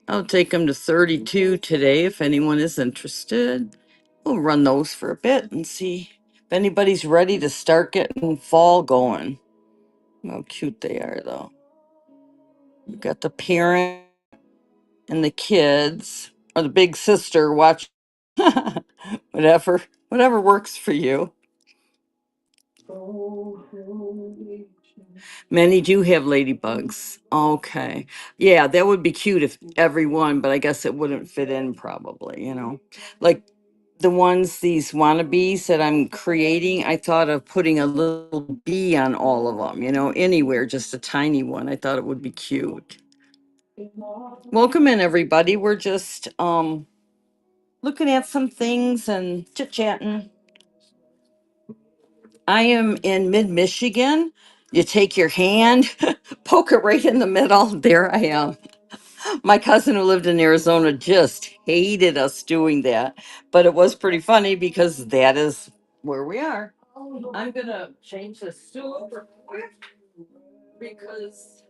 I'll take them to 32 today if anyone is interested. We'll run those for a bit and see if anybody's ready to start getting fall going. How cute they are, though. We've got the parent and the kids, or the big sister watch. whatever works for you. Many do have ladybugs. Okay. Yeah, that would be cute if everyone, but I guess it wouldn't fit in probably, you know. Like the ones, these wannabes that I'm creating, I thought of putting a little bee on all of them, you know, anywhere, just a tiny one. I thought it would be cute. Welcome in, everybody. We're just looking at some things and chit-chatting. I am in mid-Michigan. You take your hand, poke it right in the middle. There I am. My cousin who lived in Arizona just hated us doing that, but it was pretty funny because that is where we are. I'm gonna change the stool real quick because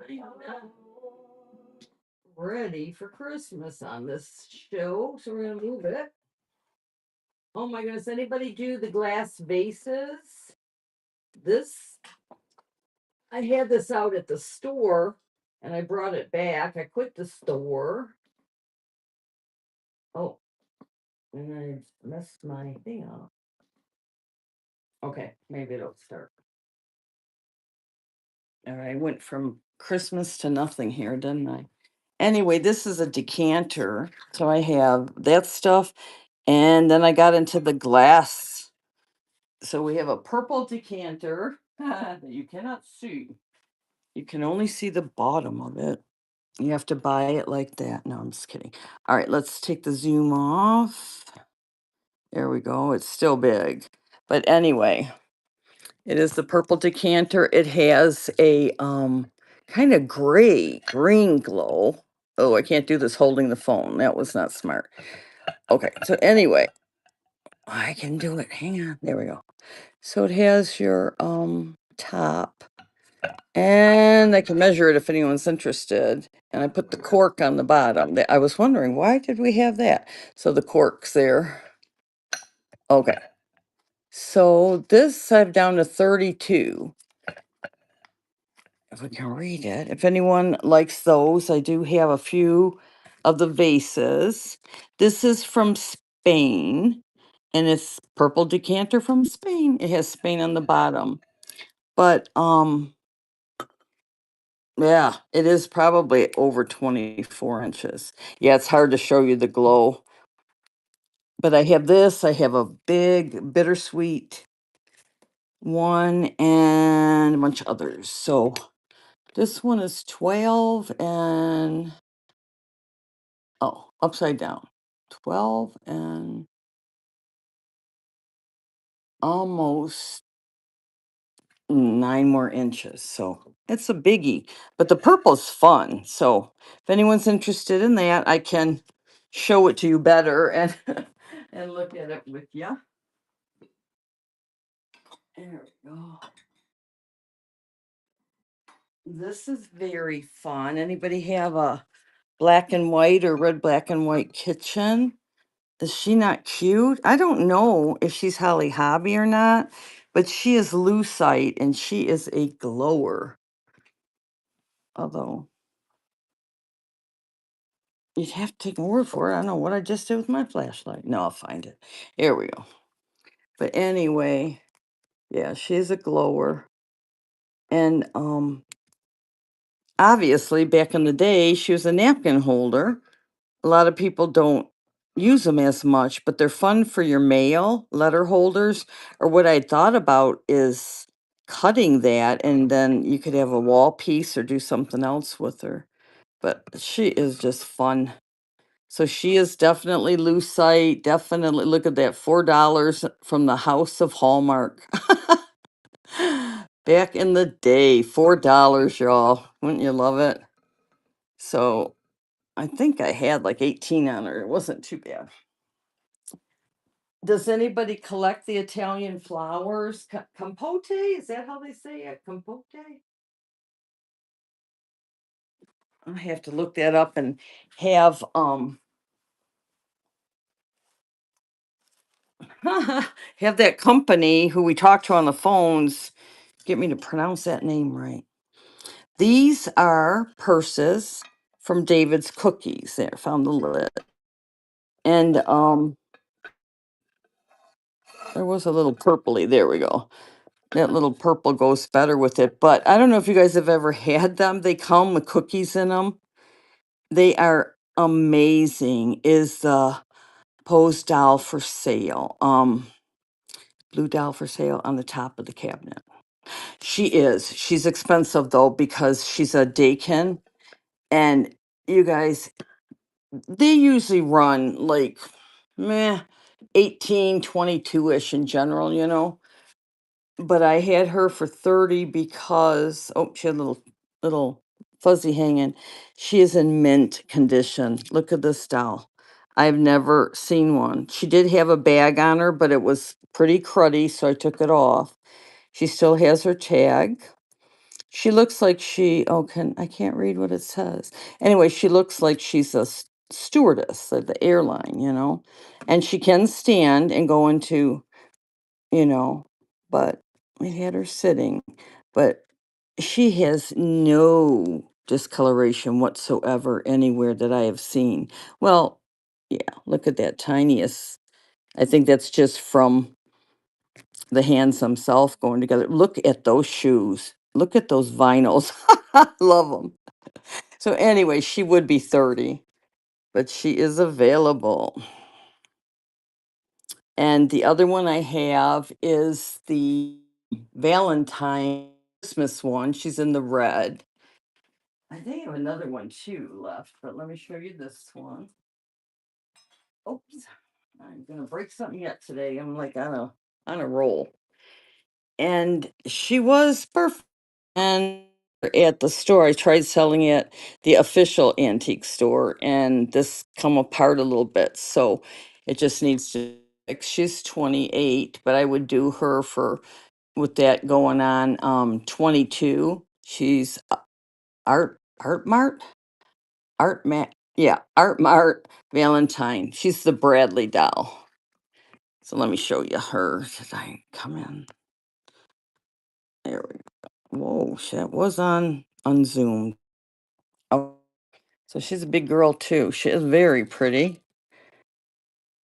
I am not ready for Christmas on this show, so we're gonna move it. Oh my goodness, anybody do the glass vases? This, I had this out at the store and I brought it back. I quit the store. Oh, and I messed my thing up. Okay, maybe it'll start. All right, I went from Christmas to nothing here, didn't I? Anyway, this is a decanter. So I have that stuff. And then I got into the glass. So we have a purple decanter that you cannot see. You can only see the bottom of it. You have to buy it like that. No, I'm just kidding. All right, let's take the zoom off. There we go. It's still big. But anyway, it is the purple decanter. It has a kind of gray green glow. Oh, I can't do this holding the phone. That was not smart. Okay, so anyway, I can do it. Hang on. There we go. So it has your top, and I can measure it if anyone's interested. And I put the cork on the bottom. I was wondering, why did we have that? So the cork's there. Okay. So this I've down to 32. If we can read it. If anyone likes those, I do have a few of the vases. This is from Spain, and it's purple decanter from Spain. It has Spain on the bottom. But yeah, it is probably over 24 inches. Yeah, it's hard to show you the glow. But I have this, I have a big bittersweet one and a bunch of others. So this one is 12 and oh, upside down. 12 and almost 9 more inches. So it's a biggie. But the purple's fun. So if anyone's interested in that, I can show it to you better and and look at it with you. There we go. This is very fun. Anybody have a black and white or red, black and white kitchen? Is she not cute? I don't know if she's Holly Hobby or not, but she is lucite and she is a glower. Although you'd have to take my word for it. I don't know what I just did with my flashlight. No, I'll find it. Here we go. But anyway, yeah, she's a glower. And obviously back in the day, she was a napkin holder. A lot of people don't use them as much, but they're fun for your mail, letter holders. Or what I thought about is cutting that and then you could have a wall piece or do something else with her. But she is just fun. So she is definitely lucite. Definitely look at that, $4 from the House of Hallmark. Back in the day, $4, y'all. Wouldn't you love it? So I think I had like 18 on her. It wasn't too bad. Does anybody collect the Italian flowers? Compote? Is that how they say it? Compote? I have to look that up and have have that company who we talked to on the phones get me to pronounce that name right. These are purses from David's Cookies. There, found the lid. And there was a little purpley. There we go. That little purple goes better with it. But I don't know if you guys have ever had them. They come with cookies in them. They are amazing. Is the Pose doll for sale? Blue doll for sale on the top of the cabinet. She is. She's expensive though because she's a Dakin, and you guys, they usually run like meh 18, 22 ish in general, you know. But I had her for 30 because oh, she had a little fuzzy hanging. She is in mint condition. Look at this doll. I've never seen one. She did have a bag on her, but it was pretty cruddy, so I took it off. She still has her tag. She looks like oh, I can't read what it says. Anyway, she looks like she's a stewardess at the airline, you know, and she can stand and go into, you know, but we had her sitting, but she has no discoloration whatsoever anywhere that I have seen. Well, yeah, look at that tiniest. I think that's just from the hands themselves going together. Look at those shoes. Look at those vinyls. Love them. So anyway, she would be 30, but she is available. And the other one I have is the Valentine Christmas one. She's in the red. I think I have another one too left, but let me show you this one. Oops. I'm gonna break something yet today. I'm like on a roll. And she was perfect. And at the store, I tried selling it the official antique store, and this come apart a little bit. So it just needs to fix. She's 28, but I would do her for with that going on 22. She's Art Mart Art Mart Valentine. She's the Bradley doll. So let me show you her. Did I come in? There we go. Whoa, that was on Zoom. Oh, so she's a big girl too. She is very pretty.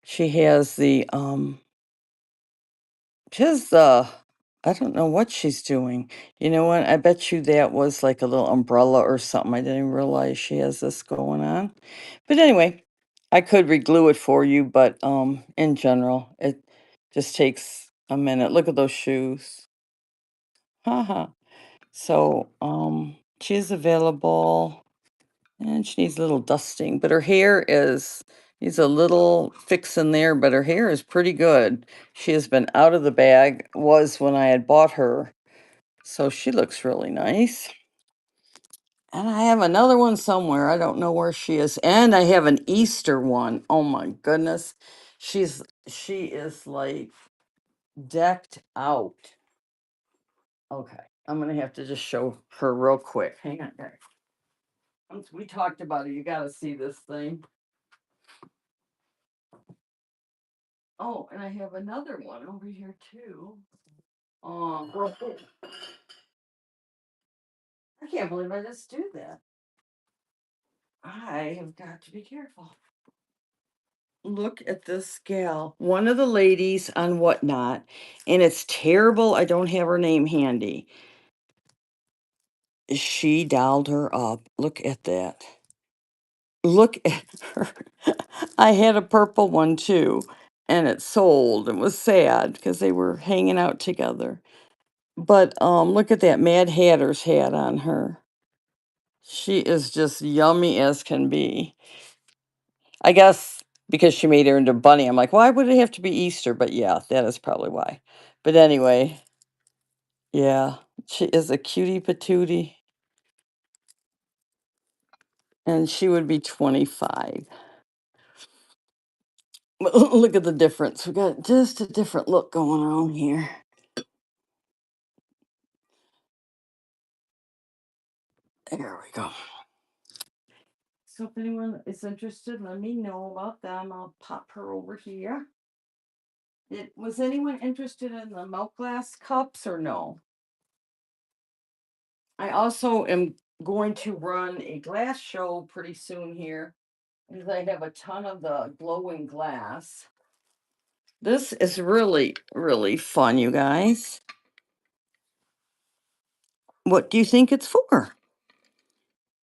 She has she has the I don't know what she's doing. You know what? I bet you that was like a little umbrella or something. I didn't even realize she has this going on. But anyway, I could reglue it for you, but in general, it just takes a minute. Look at those shoes. Haha. So she's available. And she needs a little dusting, but her hair is, needs a little fix in there, but her hair is pretty good. She has been out of the bag, was when I had bought her. So she looks really nice. And I have another one somewhere. I don't know where she is. And I have an Easter one. Oh my goodness. She is like decked out. Okay. I'm gonna have to just show her real quick. Hang on, guys. Once we talked about it, you gotta see this thing. Oh, and I have another one over here too. Real quick. I can't believe I just do that. I have got to be careful. Look at this gal, one of the ladies on Whatnot, and it's terrible. I don't have her name handy. She dolled her up. Look at that. Look at her. I had a purple one too, and it sold. It was sad because they were hanging out together. But look at that Mad Hatter's hat on her. She is just yummy as can be. I guess because she made her into bunny, I'm like, why would it have to be Easter? But yeah, that is probably why. But anyway, yeah, she is a cutie patootie, and she would be 25. But look at the difference. We got just a different look going on here. There we go. So if anyone is interested, let me know about them. I'll pop her over here. Was anyone interested in the milk glass cups or no? I also am going to run a glass show pretty soon here because I have a ton of the glowing glass. This is really, really fun, you guys. What do you think it's for?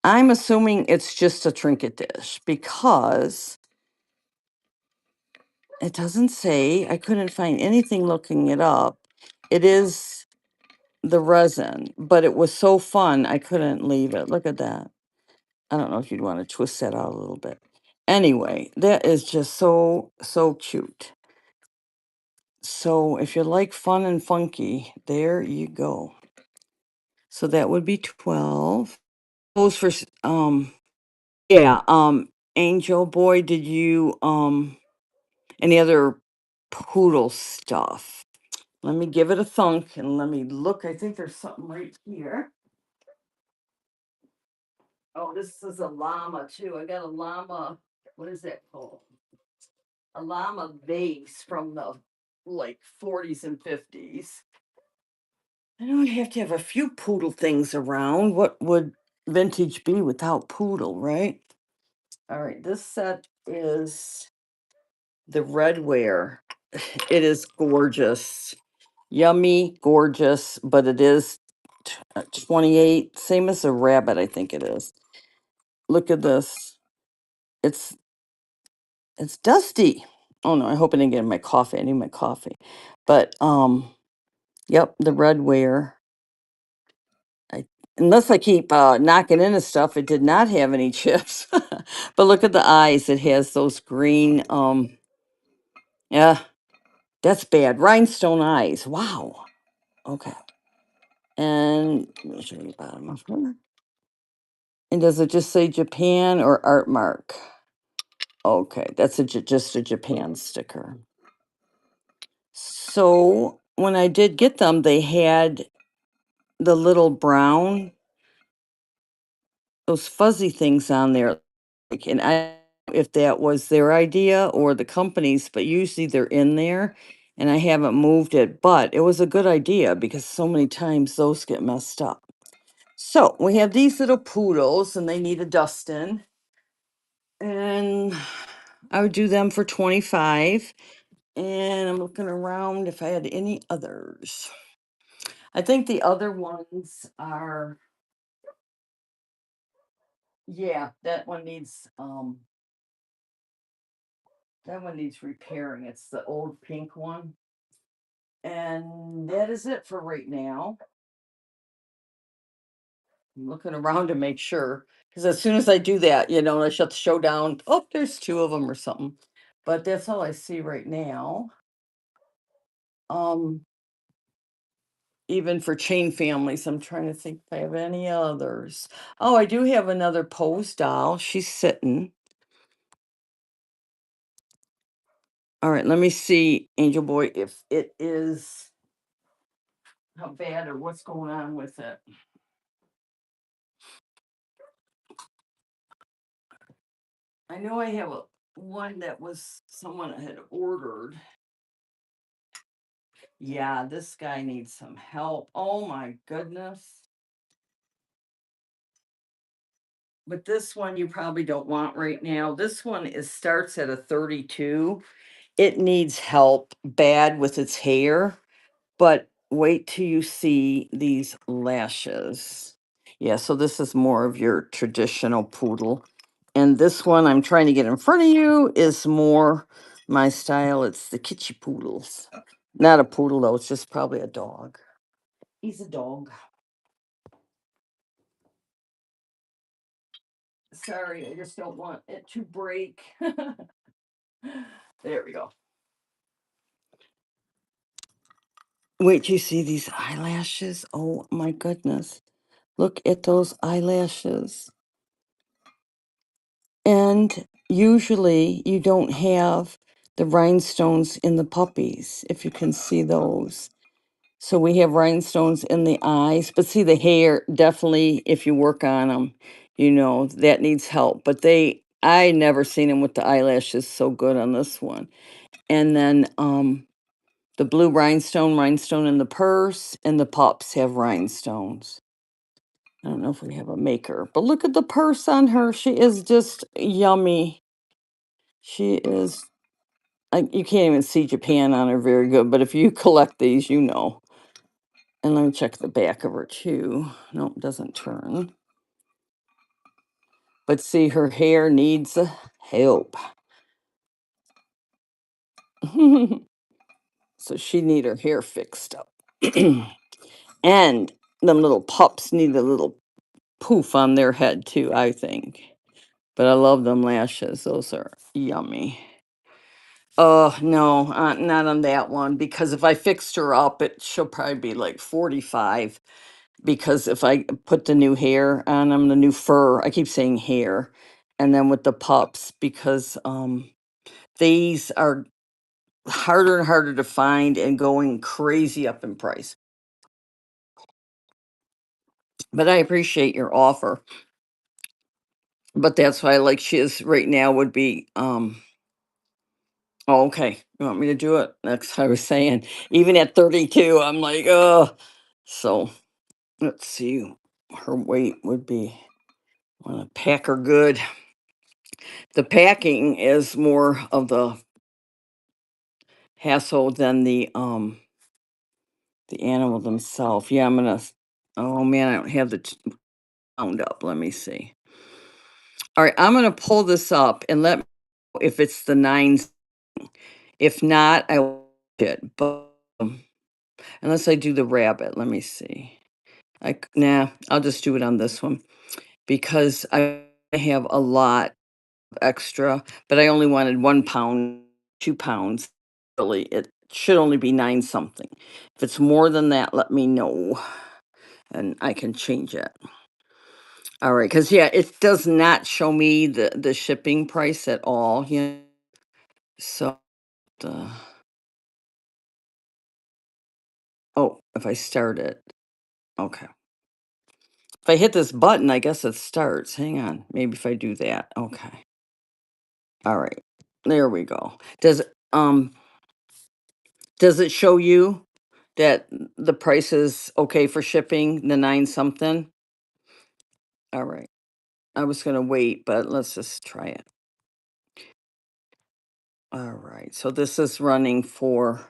I'm assuming it's just a trinket dish because it doesn't say. I couldn't find anything looking it up. It is the resin, but it was so fun, I couldn't leave it. Look at that. I don't know if you'd want to twist that out a little bit. Anyway, that is just so, so cute. So if you like fun and funky, there you go. So that would be 12. Those for yeah, Angel Boy, did you any other poodle stuff? Let me give it a thunk and let me look. I think there's something right here. Oh, this is a llama too. I got a llama. What is that called? A llama vase from the like 40s and 50s. I know you have to have a few poodle things around. What would vintage be without poodle, right? All right, this set is the redware. It is gorgeous. Yummy, gorgeous, but it is 28, same as a rabbit, I think it is. Look at this. It's it's dusty. Oh no, I hope I didn't get in my coffee. I need my coffee. But yep, the redware. I unless I keep knocking into stuff, it did not have any chips. But look at the eyes. It has those green yeah, that's bad. Rhinestone eyes. Wow. Okay. And let me show you the bottom of her. And does it just say Japan or art mark? Okay, that's just a Japan sticker. So when I did get them, they had the little brown, those fuzzy things on there. Like, and I don't know if that was their idea or the company's, but usually they're in there. And I haven't moved it, but it was a good idea because so many times those get messed up. So we have these little poodles and they need a dustin. And I would do them for 25. And I'm looking around if I had any others. I think the other ones are, yeah, that one needs repairing. It's the old pink one. And that is it for right now. I'm looking around to make sure. Because as soon as I do that, I shut the show down. Oh, there's two of them or something. But that's all I see right now. Um, even for chain families, I'm trying to think if I have any others. Oh, I do have another pose doll. She's sitting. All right, let me see, Angel Boy, if it is how bad or what's going on with it. I know I have one that was someone had ordered. Yeah, this guy needs some help. Oh my goodness. But this one you probably don't want right now. This one starts at a 32. It needs help bad with its hair, but wait till you see these lashes. Yeah, so this is more of your traditional poodle. And this one I'm trying to get in front of you is more my style. It's the kitschy poodles. Not a poodle though, it's just probably a dog. He's a dog. Sorry, I just don't want it to break. There we go. Wait till you see these eyelashes. Oh my goodness. Look at those eyelashes. And usually you don't have the rhinestones in the puppies, if you can see those. So we have rhinestones in the eyes, but see the hair, definitely, if you work on them, that needs help. But I never seen them with the eyelashes so good on this one. And then the blue rhinestone in the purse, and the pups have rhinestones. I don't know if we have a maker, but look at the purse on her. She is just yummy. She is, you can't even see Japan on her very good, but if you collect these, you know. And let me check the back of her too. Nope, doesn't turn. But see, her hair needs help. So she need her hair fixed up. And them little pups need a little poof on their head too, I think. But I love them lashes. Those are yummy. Oh, no, not on that one because if I fixed her up, she'll probably be like 45 because if I put the new hair on them, the new fur, I keep saying hair, and then with the pups because these are harder and harder to find and going crazy up in price. But I appreciate your offer. But that's why like she is right now would be oh, okay. You want me to do it? That's what I was saying. Even at 32, I'm like, oh. So let's see. Her weight would be want to pack her good. The packing is more of the hassle than the animal themselves. Yeah, I'm gonna oh man, I don't have the pound up. Let me see. All right, I'm gonna pull this up and let me know if it's the nines. If not, I will it. But unless I do the rabbit, let me see. Nah, I'll just do it on this one because I have a lot extra, but I only wanted 1 pound, 2 pounds. Really, it should only be nine something. If it's more than that, let me know and I can change it. All right, because yeah, it does not show me the shipping price at all. Yeah, so the oh, if I start it, okay. If I hit this button, I guess it starts. Hang on, maybe if I do that, okay. All right, there we go. Does it show you that the price is okay for shipping, the nine something? All right. I was gonna wait, but let's just try it. All right. So this is running for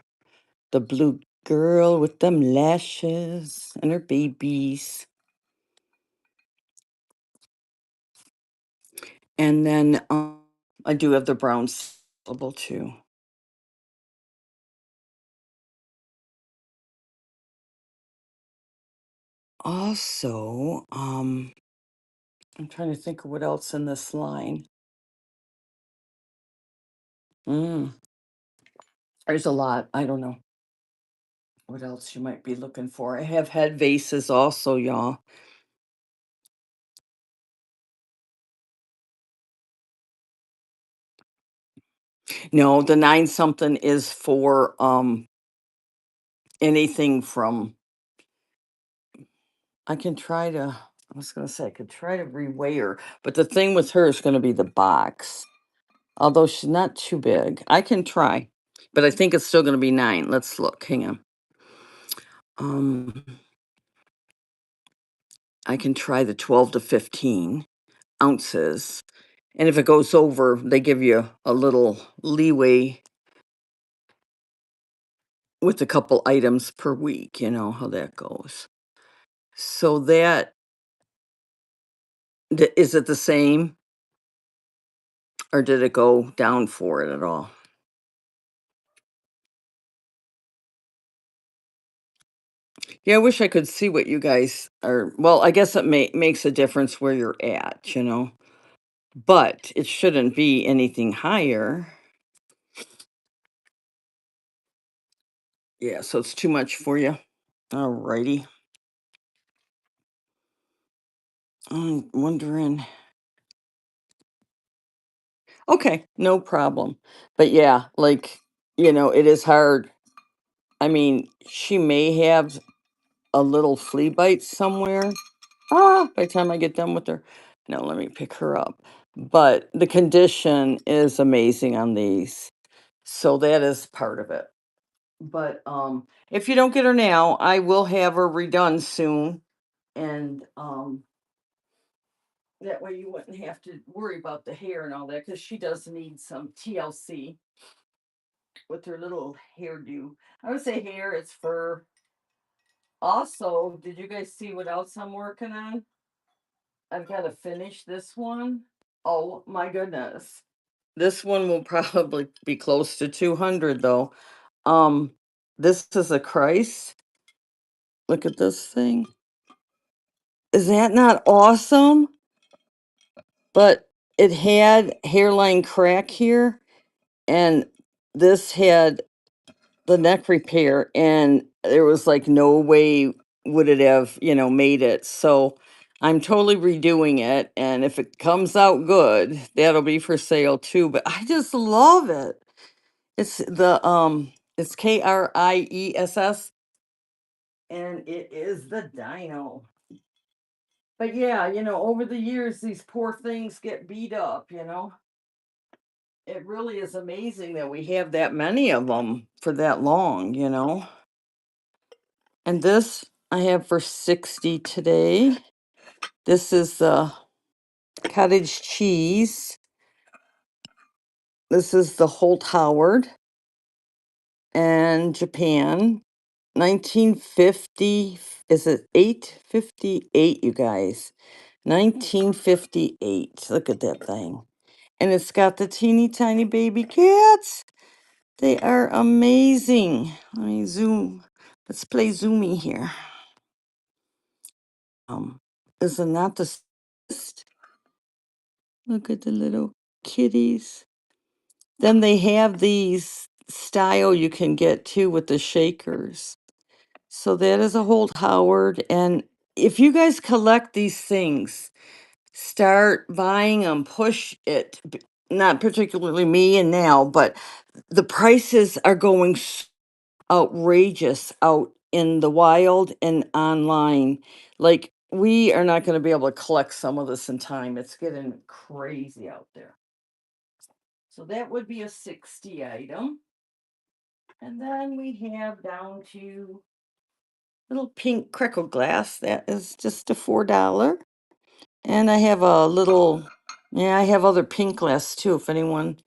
the blue girl with them lashes and her babies. And then I do have the brown syllable too. Also, I'm trying to think of what else in this line. Mm, there's a lot. I don't know what else you might be looking for. I have head vases also, y'all. No, the nine something is for anything from I can try to I was gonna say I could try to reweigh her, but the thing with her is gonna be the box. Although she's not too big. I can try, but I think it's still gonna be nine. Let's look. Hang on. Um I can try the 12 to 15 ounces. And if it goes over, they give you a little leeway with a couple items per week, you know how that goes. So that is it the same or did it go down for it at all? Yeah, I wish I could see what you guys are. Well, I guess it makes a difference where you're at, you know, but it shouldn't be anything higher. Yeah, so it's too much for you. All righty. I'm wondering. Okay, no problem. But yeah, like, it is hard. I mean, she may have a little flea bite somewhere. By the time I get done with her. No, let me pick her up. But the condition is amazing on these. So that is part of it. But if you don't get her now, I will have her redone soon. And that way you wouldn't have to worry about the hair and all that because she does need some TLC with her little hairdo. I would say hair, it's fur. Also, did you guys see what else I'm working on? I've got to finish this one. Oh my goodness. This one will probably be close to 200 though. Um, this is a Christ. Look at this thing. Is that not awesome? But it had hairline crack here, and this had the neck repair, and there was like no way would it have, made it. So I'm totally redoing it, and if it comes out good, that'll be for sale too. But I just love it. It's Kriess, and it is the dino. But yeah, over the years these poor things get beat up. It really is amazing that we have that many of them for that long. And this I have for 60 today. This is the cottage cheese. This is the Holt Howard and Japan. 1950, is it 858, you guys? 1958. Look at that thing. And it's got the teeny tiny baby cats. They are amazing. Let me zoom. Let's play zoomy here. Um, is it not the s- Look at the little kitties. Then they have these style you can get too with the shakers. So that is a Holt Howard. And if you guys collect these things, start buying them, push it. Not particularly me and now, but the prices are going outrageous out in the wild and online. Like, we are not going to be able to collect some of this in time. It's getting crazy out there. So that would be a 60 item. And then we have down to little pink crackle glass. That is just a $4. And I have a little, yeah, I have other pink glass too. If anyone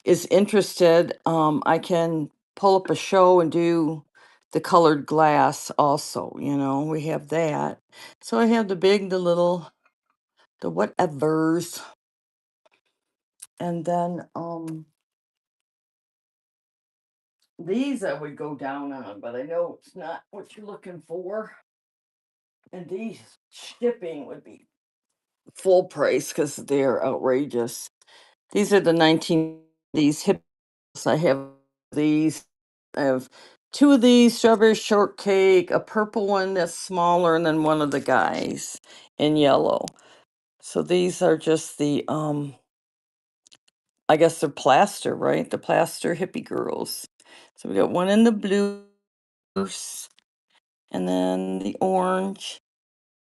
is interested, I can pull up a show and do the colored glass also. We have that. So I have the big, the little, the whatevers. And then these I would go down on, but I know it's not what you're looking for. And these shipping would be full price because they're outrageous. These are the 19 these hips. I have these. I have two of these strawberry shortcake, a purple one that's smaller, and then one of the guys in yellow. So these are just the I guess they're plaster, right? The plaster hippie girls. So we got one in the blue and then the orange.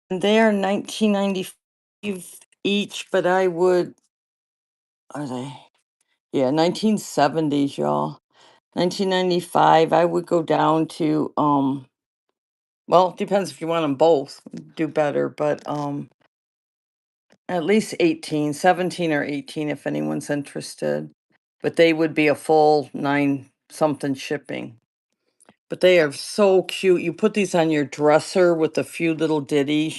And they are 1995 each, but I would, are they? Yeah, 1970s, y'all. 1995, I would go down to well, it depends if you want them both, do better, but at least 18, 17 or 18 if anyone's interested. But they would be a full 9 something shipping. But they are so cute. You put these on your dresser with a few little ditties,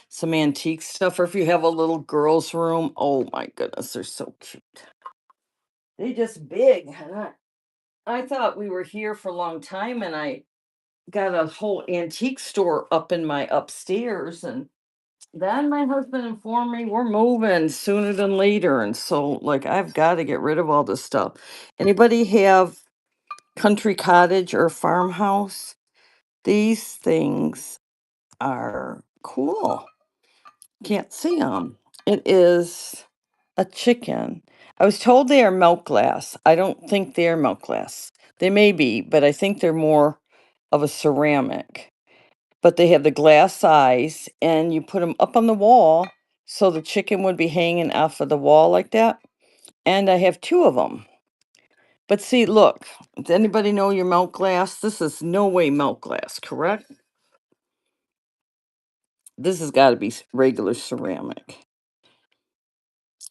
some antique stuff, or if you have a little girl's room. Oh my goodness, they're so cute. They just big. I thought we were here for a long time, and I got a whole antique store up in my upstairs, and then my husband informed me we're moving sooner than later, and so like I've got to get rid of all this stuff. Anybody have country cottage or farmhouse? These things are cool. Can't see them. It is a chicken. I was told they are milk glass. I don't think they are milk glass. They may be, but I think they're more of a ceramic. But they have the glass size, and you put them up on the wall so the chicken would be hanging off of the wall like that. And I have two of them. But see, look, does anybody know your milk glass? This is no way milk glass, correct? This has got to be regular ceramic.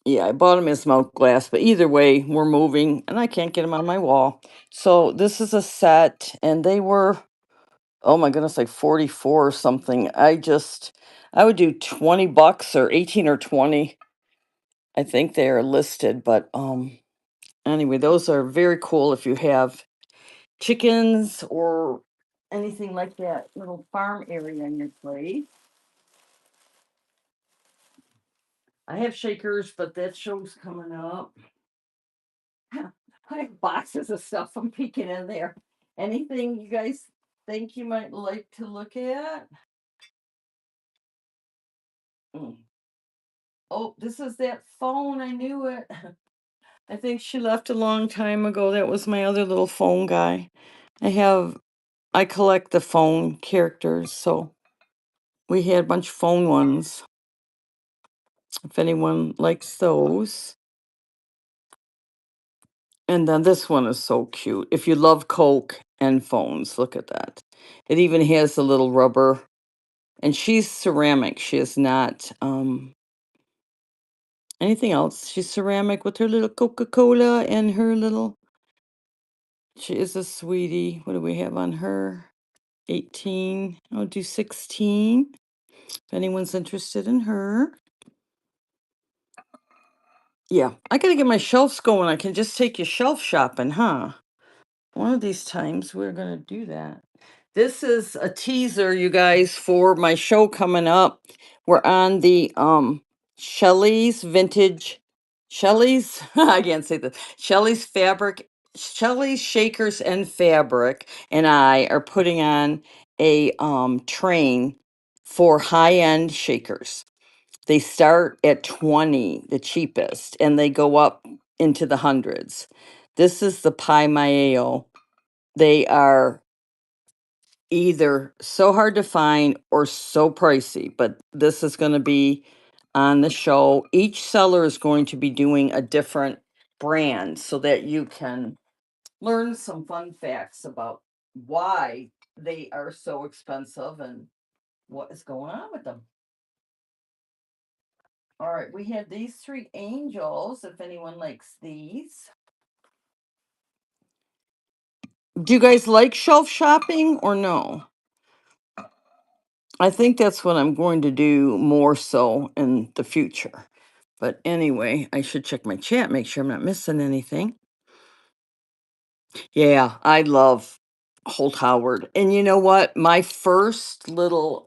Yeah, I bought them as milk glass, but either way, we're moving and I can't get them on my wall. So this is a set, and they were oh my goodness, like 44 or something. I would do $20 or 18 or 20. I think they are listed, but anyway, those are very cool if you have chickens or anything like that little farm area in your place. I have shakers, but that show's coming up. I have boxes of stuff. I'm peeking in there. Anything you guys think you might like to look at? Mm. Oh, this is that phone. I knew it. I think she left a long time ago. That was my other little phone guy. I collect the phone characters, so we had a bunch of phone ones. If anyone likes those. And then this one is so cute. If you love Coke and phones, look at that. It even has a little rubber, and she's ceramic. She is not anything else. She's ceramic with her little Coca-Cola and her little. She is a sweetie. What do we have on her? 18. I'll do 16. If anyone's interested in her. Yeah, I gotta get my shelves going. I can just take you shelf shopping, huh? One of these times we're gonna do that. This is a teaser, you guys, for my show coming up. We're on the Shelley's vintage Shelley's I can't say this. Shelley's Shakers and Fabric and I are putting on a train for high-end shakers. They start at 20, the cheapest, and they go up into the hundreds. This is the Pi Maeo. They are either so hard to find or so pricey, but this is going to be on the show. Each seller is going to be doing a different brand so that you can learn some fun facts about why they are so expensive and what is going on with them. All right, we have these three angels, if anyone likes these. Do you guys like shelf shopping or no? I think that's what I'm going to do more so in the future. But anyway, I should check my chat, make sure I'm not missing anything. Yeah, I love Holt Howard. And you know what? My first little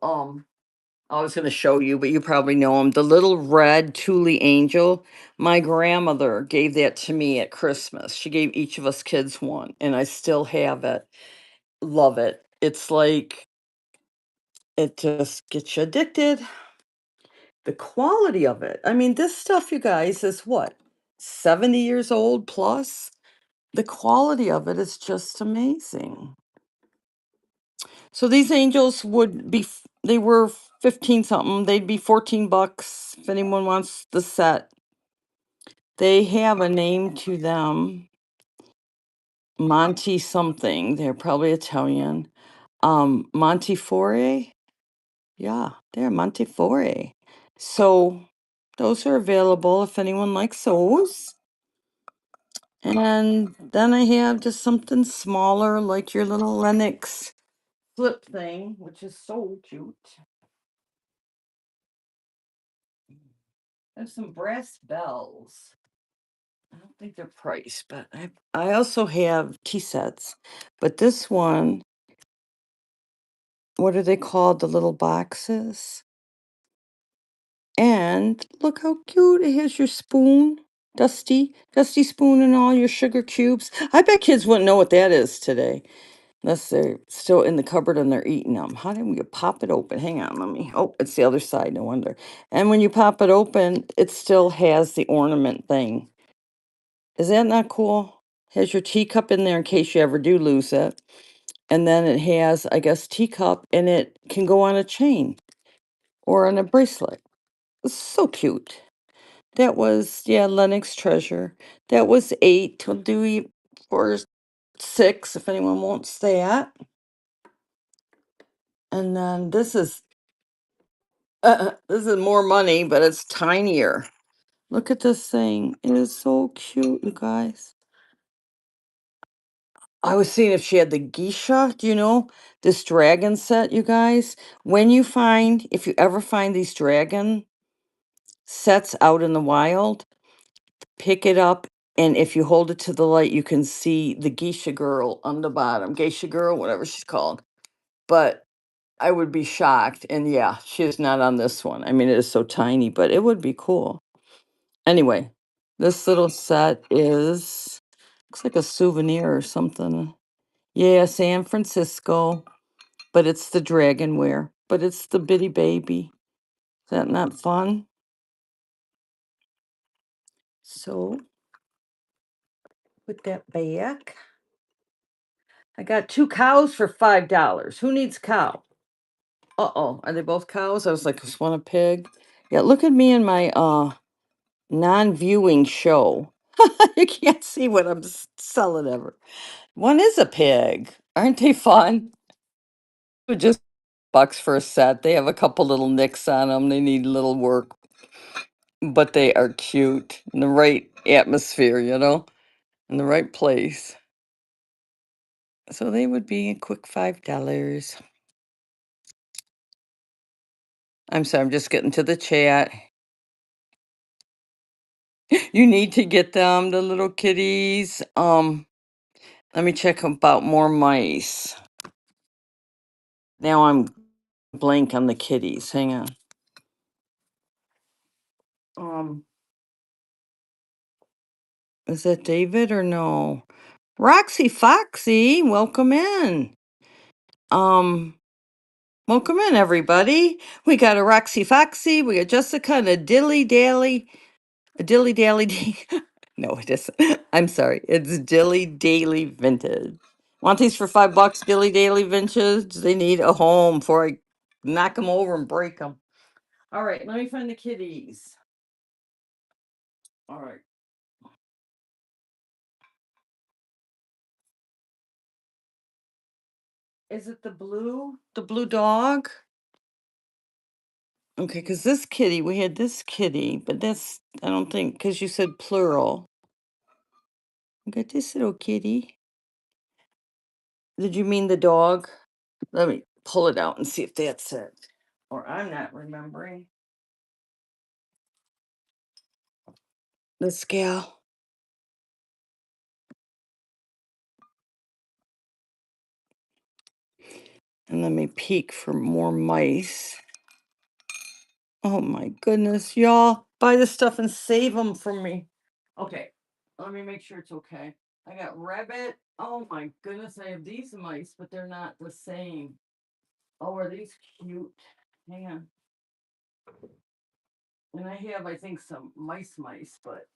I was going to show you, but you probably know him. The little red Thule angel. My grandmother gave that to me at Christmas. She gave each of us kids one, and I still have it. Love it. It's like it just gets you addicted. The quality of it. I mean, this stuff, you guys, is what? 70 years old plus? The quality of it is just amazing. So these angels would be, they were 15 something. They'd be $14 if anyone wants the set. They have a name to them, Monty something. They're probably Italian. Montefiore. Yeah, they're Montefiore. So those are available if anyone likes those. And then I have just something smaller like your little Lennox flip thing, which is so cute. There's some brass bells. I don't think they're priced, but I also have tea sets. But this one, what are they called? The little boxes. And look how cute. It has your spoon, dusty spoon, and all your sugar cubes. I bet kids wouldn't know what that is today. Unless they're still in the cupboard and they're eating them. How do we pop it open? Hang on, let me. Oh, it's the other side, no wonder. And when you pop it open, it still has the ornament thing. Is that not cool? Has your teacup in there in case you ever do lose it. And then it has, I guess, teacup, and it can go on a chain or on a bracelet. It's so cute. That was, yeah, Lennox Treasure. That was 8. We'll do it for 6 if anyone wants that. And then this is more money, but it's tinier. Look at this thing. It is so cute, you guys. I was seeing if she had the geisha. Do you know this dragon set, you guys? When you find, if you ever find these dragon sets out in the wild, pick it up. And if you hold it to the light, you can see the geisha girl on the bottom. Geisha girl, whatever she's called. But I would be shocked. And yeah, she is not on this one. I mean, it is so tiny, but it would be cool. Anyway, this little set is, looks like a souvenir or something. Yeah, San Francisco, but it's the dragonware, but it's the bitty baby. Is that not fun? So put that back. I got two cows for $5. Who needs cow? Uh-oh, are they both cows? I was like, is one a pig? Yeah, look at me in my non-viewing show. You can't see what I'm selling ever. One is a pig. Aren't they fun? Just bucks for a set. They have a couple little nicks on them. They need little work, but they are cute in the right atmosphere, in the right place. So they would be a quick $5. I'm sorry, I'm just getting to the chat. You need to get them, the little kitties. Let me check about more mice. Now I'm blank on the kitties. Hang on. Um, is that David or no? Roxy Foxy, welcome in. Um, Welcome in, everybody. We got a Roxy Foxy, we got Jessica and a Dilly Dally. A Dilly Dally No, it isn't. I'm sorry. It's Dilly Daily Vintage. Want these for $5, Dilly Daily Vintage? They need a home before I knock them over and break them. All right, let me find the kitties. All right. Is it the blue? The blue dog? Okay, because this kitty, we had this kitty, but that's, I don't think, because you said plural. We got this little kitty. Did you mean the dog? Let me pull it out and see if that's it. Or I'm not remembering. This gal. And let me peek for more mice. Oh my goodness, y'all. Buy this stuff and save them for me. Okay, let me make sure it's okay. I got rabbit. Oh my goodness, I have these mice, but they're not the same. Oh, are these cute? Hang on. And I have, I think, some mice, but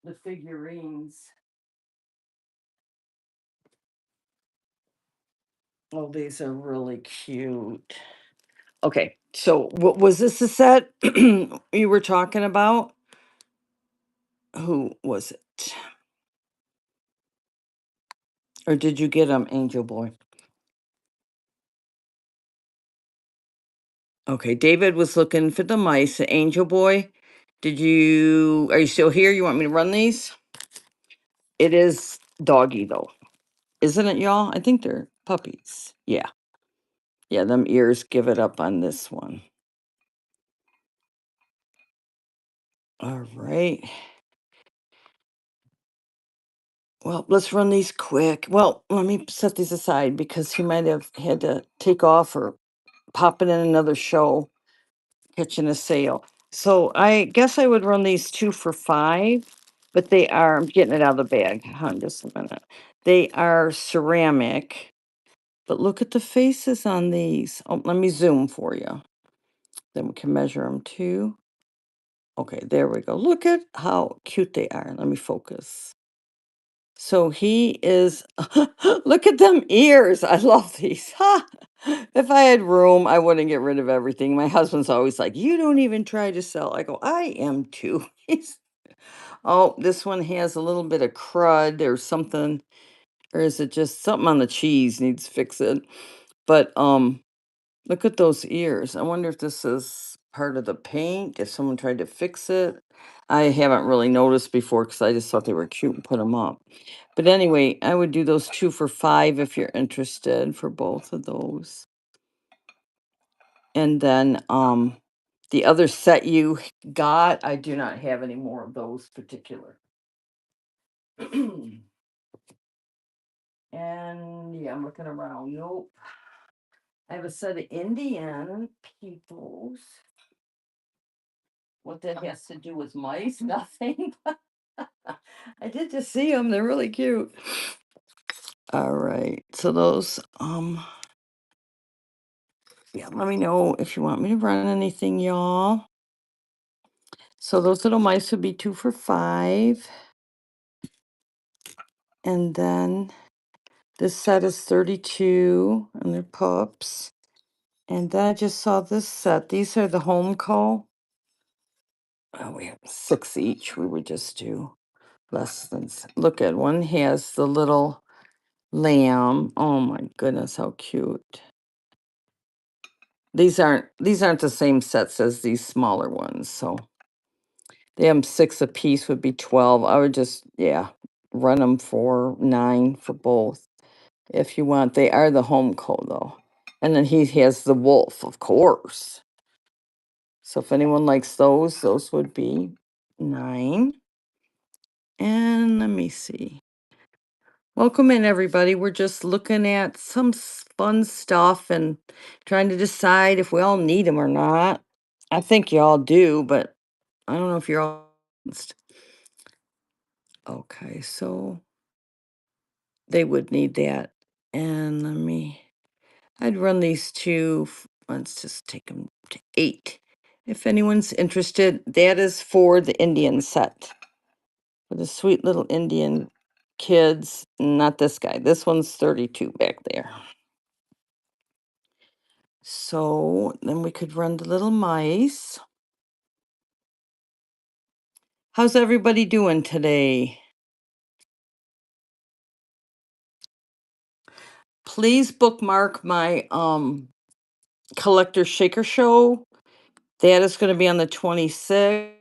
the figurines. Oh, these are really cute. Okay, so what was this a set you were talking about? Who was it? Or did you get them, Angel Boy? Okay, David was looking for the mice. Angel Boy, are you still here? You want me to run these? It is doggy though, isn't it, y'all? I think they're puppies. Yeah. Yeah, them ears give it up on this one. All right. Well, let's run these quick. Well, let me set these aside because he might have had to take off or pop it in another show, catching a sale. So I guess I would run these two for $5, but they are, I'm getting it out of the bag. Hold on just a minute. They are ceramic, but look at the faces on these. Oh, let me zoom for you. Then we can measure them too. Okay, there we go. Look at how cute they are. Let me focus. So he is, look at them ears. I love these. Ha! If I had room, I wouldn't get rid of everything. My husband's always like, you don't even try to sell. I go, I am too. Oh, this one has a little bit of crud or something. Or is it just something on the cheese needs fixing? But look at those ears. I wonder if this is part of the paint, if someone tried to fix it. I haven't really noticed before because I just thought they were cute and put them up. But anyway, I would do those 2 for $5 if you're interested for both of those. And then the other set you got, I do not have any more of those particular. And yeah, I'm looking around. Nope. I have a set of Indian peoples. What that has to do with mice? Nothing. I did just see them. They're really cute. All right. So those yeah, let me know if you want me to run anything, y'all. So those little mice would be 2 for $5. And then this set is 32 and they're pups. And then I just saw this set. These are the Home Co. Oh, we have 6 each. We would just do less than. Look at one has the little lamb. Oh my goodness, how cute. These aren't the same sets as these smaller ones, so they have 6 apiece would be 12. I would just, yeah, run them for 9 for both if you want. They are the Home Co though. And then he has the wolf, of course. So if anyone likes those would be 9. And let me see. Welcome in, everybody. We're just looking at some fun stuff and trying to decide if we all need them or not. I think you all do, but I don't know if you're all. Okay, so they would need that. And I'd run these two. Let's just take them to 8. If anyone's interested, that is for the Indian set. For the sweet little Indian kids. Not this guy. This one's 32 back there. So then we could run the little mice. How's everybody doing today? Please bookmark my collector shaker show. That is going to be on the 26th.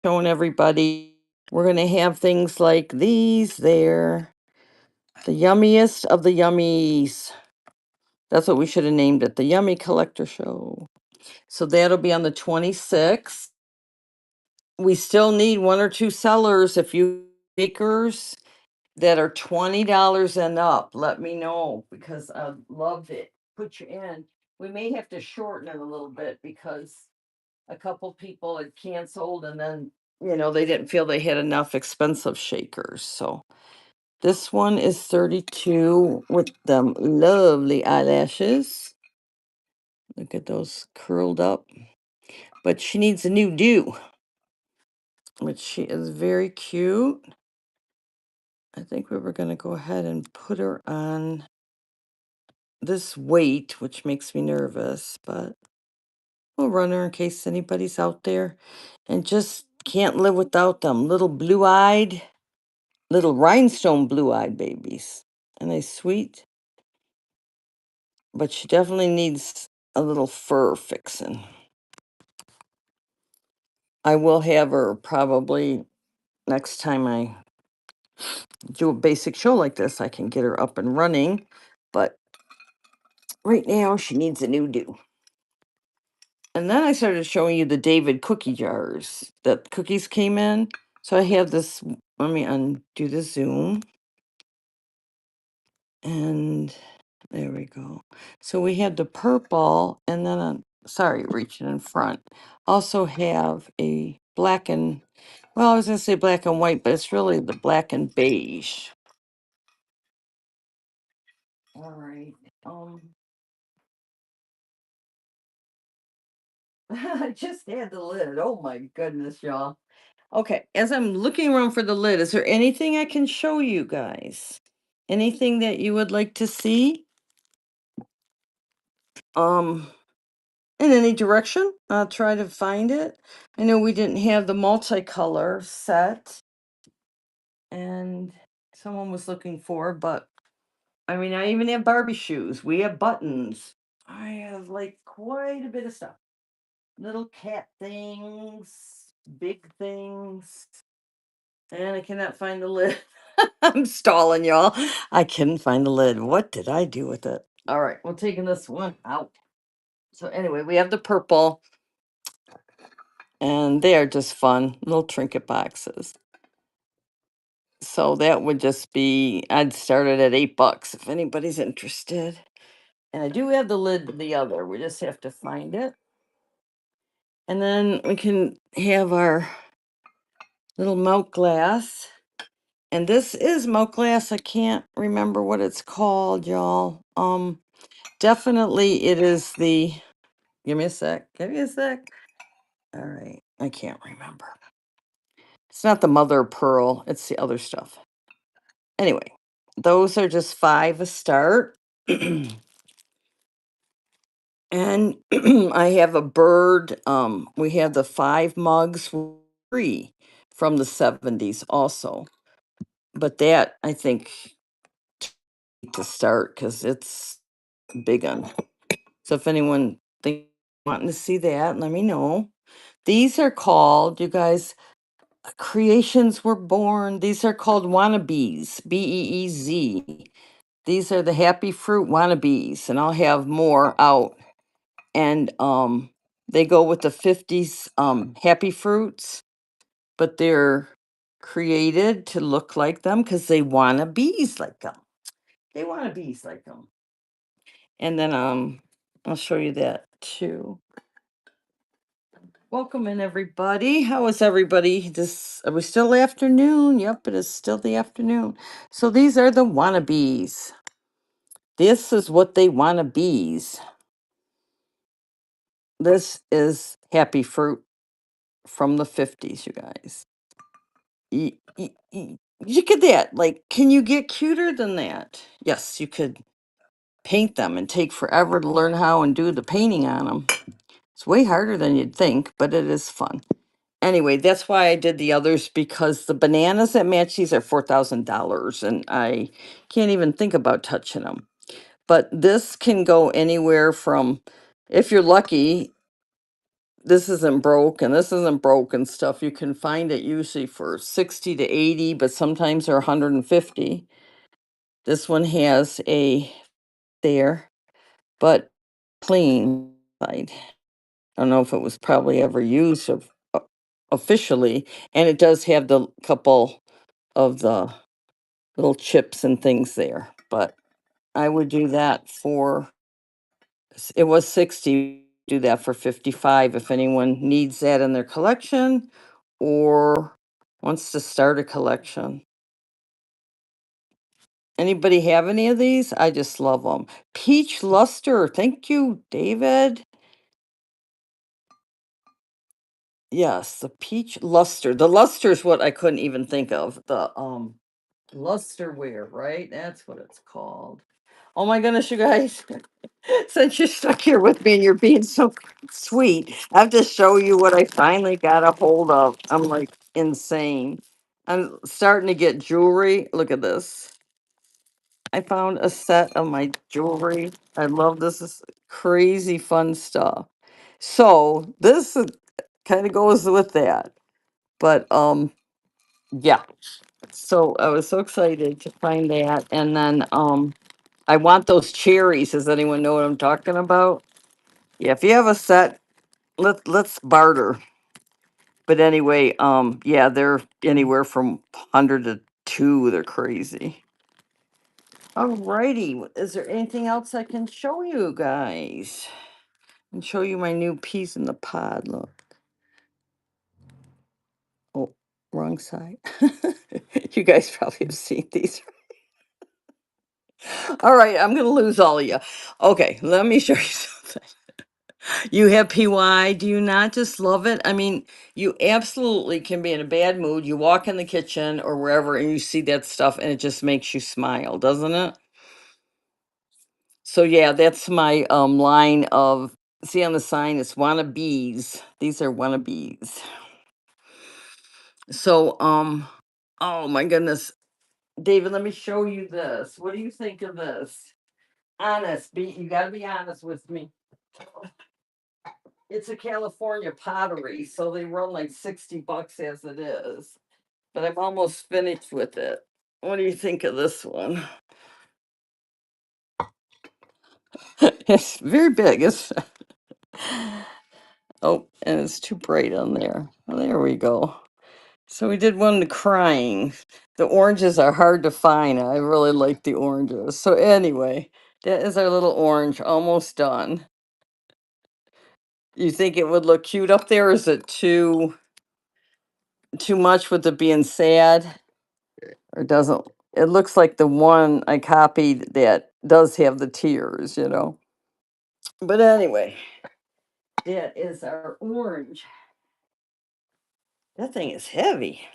Showing everybody. We're going to have things like these there. The yummiest of the yummies. That's what we should have named it. The Yummy Collector Show. So that'll be on the 26th. We still need 1 or 2 sellers. If you makers that are $20 and up, let me know because I'd love to put you in. We may have to shorten it a little bit because a couple people had canceled and then, they didn't feel they had enough expensive shakers. So this one is 32 with them lovely eyelashes. Look at those curled up. But she needs a new do, which she is very cute. I think we were going to go ahead and put her on this weight, which makes me nervous, but we'll run her in case anybody's out there and just can't live without them. Little blue-eyed, little rhinestone blue-eyed babies. And they sweet, but she definitely needs a little fur fixing. I will have her probably next time I do a basic show like this, I can get her up and running, but right now she needs a new do. And then I started showing you the David cookie jars that cookies came in. So I have this, let me undo the zoom. And there we go. So we had the purple and then, sorry, reaching in front. Also have a black and, well, I was going to say black and white, but it's really the black and beige. All right. I just had the lid. Oh my goodness, y'all. Okay, as I'm looking around for the lid, is there anything I can show you guys? Anything that you would like to see? In any direction? I'll try to find it. I know we didn't have the multicolor set, and someone was looking for, but I mean, I even have Barbie shoes. We have buttons. I have like quite a bit of stuff. Little cat things. big things. And I cannot find the lid. I'm stalling y'all. I couldn't find the lid. What did I do with it? All right, we're taking this one out. So anyway, we have the purple, and they are just fun little trinket boxes. So that would just be, I'd start it at $8 if anybody's interested. And I do have the lid to the other. We just have to find it. And then we can have our little milk glass. And this is milk glass. I can't remember what it's called, y'all. Definitely it is the, give me a sec. Give me a sec. All right. I can't remember. It's not the mother of pearl, it's the other stuff. Anyway, those are just 5 a start. And I have a bird. We have the 5 mugs free from the 70s also. But that I think to start because it's a big one. So if anyone think wanting to see that, let me know. These are called, you guys, creations were born. These are called wannabes, Beez. These are the happy fruit wannabes, and I'll have more out. And they go with the 50s happy fruits, but they're created to look like them because they wanna bees like them. They wanna bees like them. And then I'll show you that too. Welcome in everybody. How is everybody? This are we still afternoon? Yep, it is still the afternoon. So these are the wannabes. This is what they wanna bees. This is happy fruit from the 50s, you guys. Look at that. Like, can you get cuter than that? Yes, you could paint them and take forever to learn how and do the painting on them. It's way harder than you'd think, but it is fun. Anyway, that's why I did the others because the bananas that match these are $4,000 and I can't even think about touching them. But this can go anywhere from, if you're lucky, this isn't broke and this isn't broken stuff. You can find it usually for 60 to 80, but sometimes they're 150. This one has a there, but clean side. I don't know if it was probably ever used officially, and it does have the couple of the little chips and things there. But I would do that for it was 60, do that for 55 if anyone needs that in their collection or wants to start a collection. Anybody have any of these? I just love them. Peach luster. Thank you, David. Yes, the peach luster. The luster is what I couldn't even think of. The lusterware, right? That's what it's called. Oh my goodness, you guys. Since you're stuck here with me and you're being so sweet, I have to show you what I finally got a hold of. I'm like insane. I'm starting to get jewelry. Look at this. I found a set of my jewelry. I love this. Is crazy fun stuff. So this kind of goes with that. But yeah. So I was so excited to find that. And then I want those cherries. Does anyone know what I'm talking about? Yeah, if you have a set, let's barter. But anyway, yeah, they're anywhere from 100 to 2. They're crazy. Alrighty, is there anything else I can show you guys? And show you my new peas in the pod. Look. Oh, wrong side. You guys probably have seen these. All right, I'm gonna lose all of you. Okay, let me show you something. You have PY. Do you not just love it? I mean, you absolutely can be in a bad mood. You walk in the kitchen or wherever and you see that stuff and it just makes you smile, doesn't it? So yeah, that's my line of see on the sign it's wannabes. These are wannabes. So oh my goodness. David, let me show you this. What do you think of this? Honest, you gotta be honest with me. It's a California pottery, so they run like 60 bucks as it is. But I'm almost finished with it. What do you think of this one? It's very big. It's oh, and it's too bright on there. There we go. So we did one to crying. The oranges are hard to find. I really like the oranges. So anyway, that is our little orange almost done. You think it would look cute up there? Or is it too much with it being sad? Or doesn't it looks like the one I copied that does have the tears, you know? But anyway, that is our orange. That thing is heavy.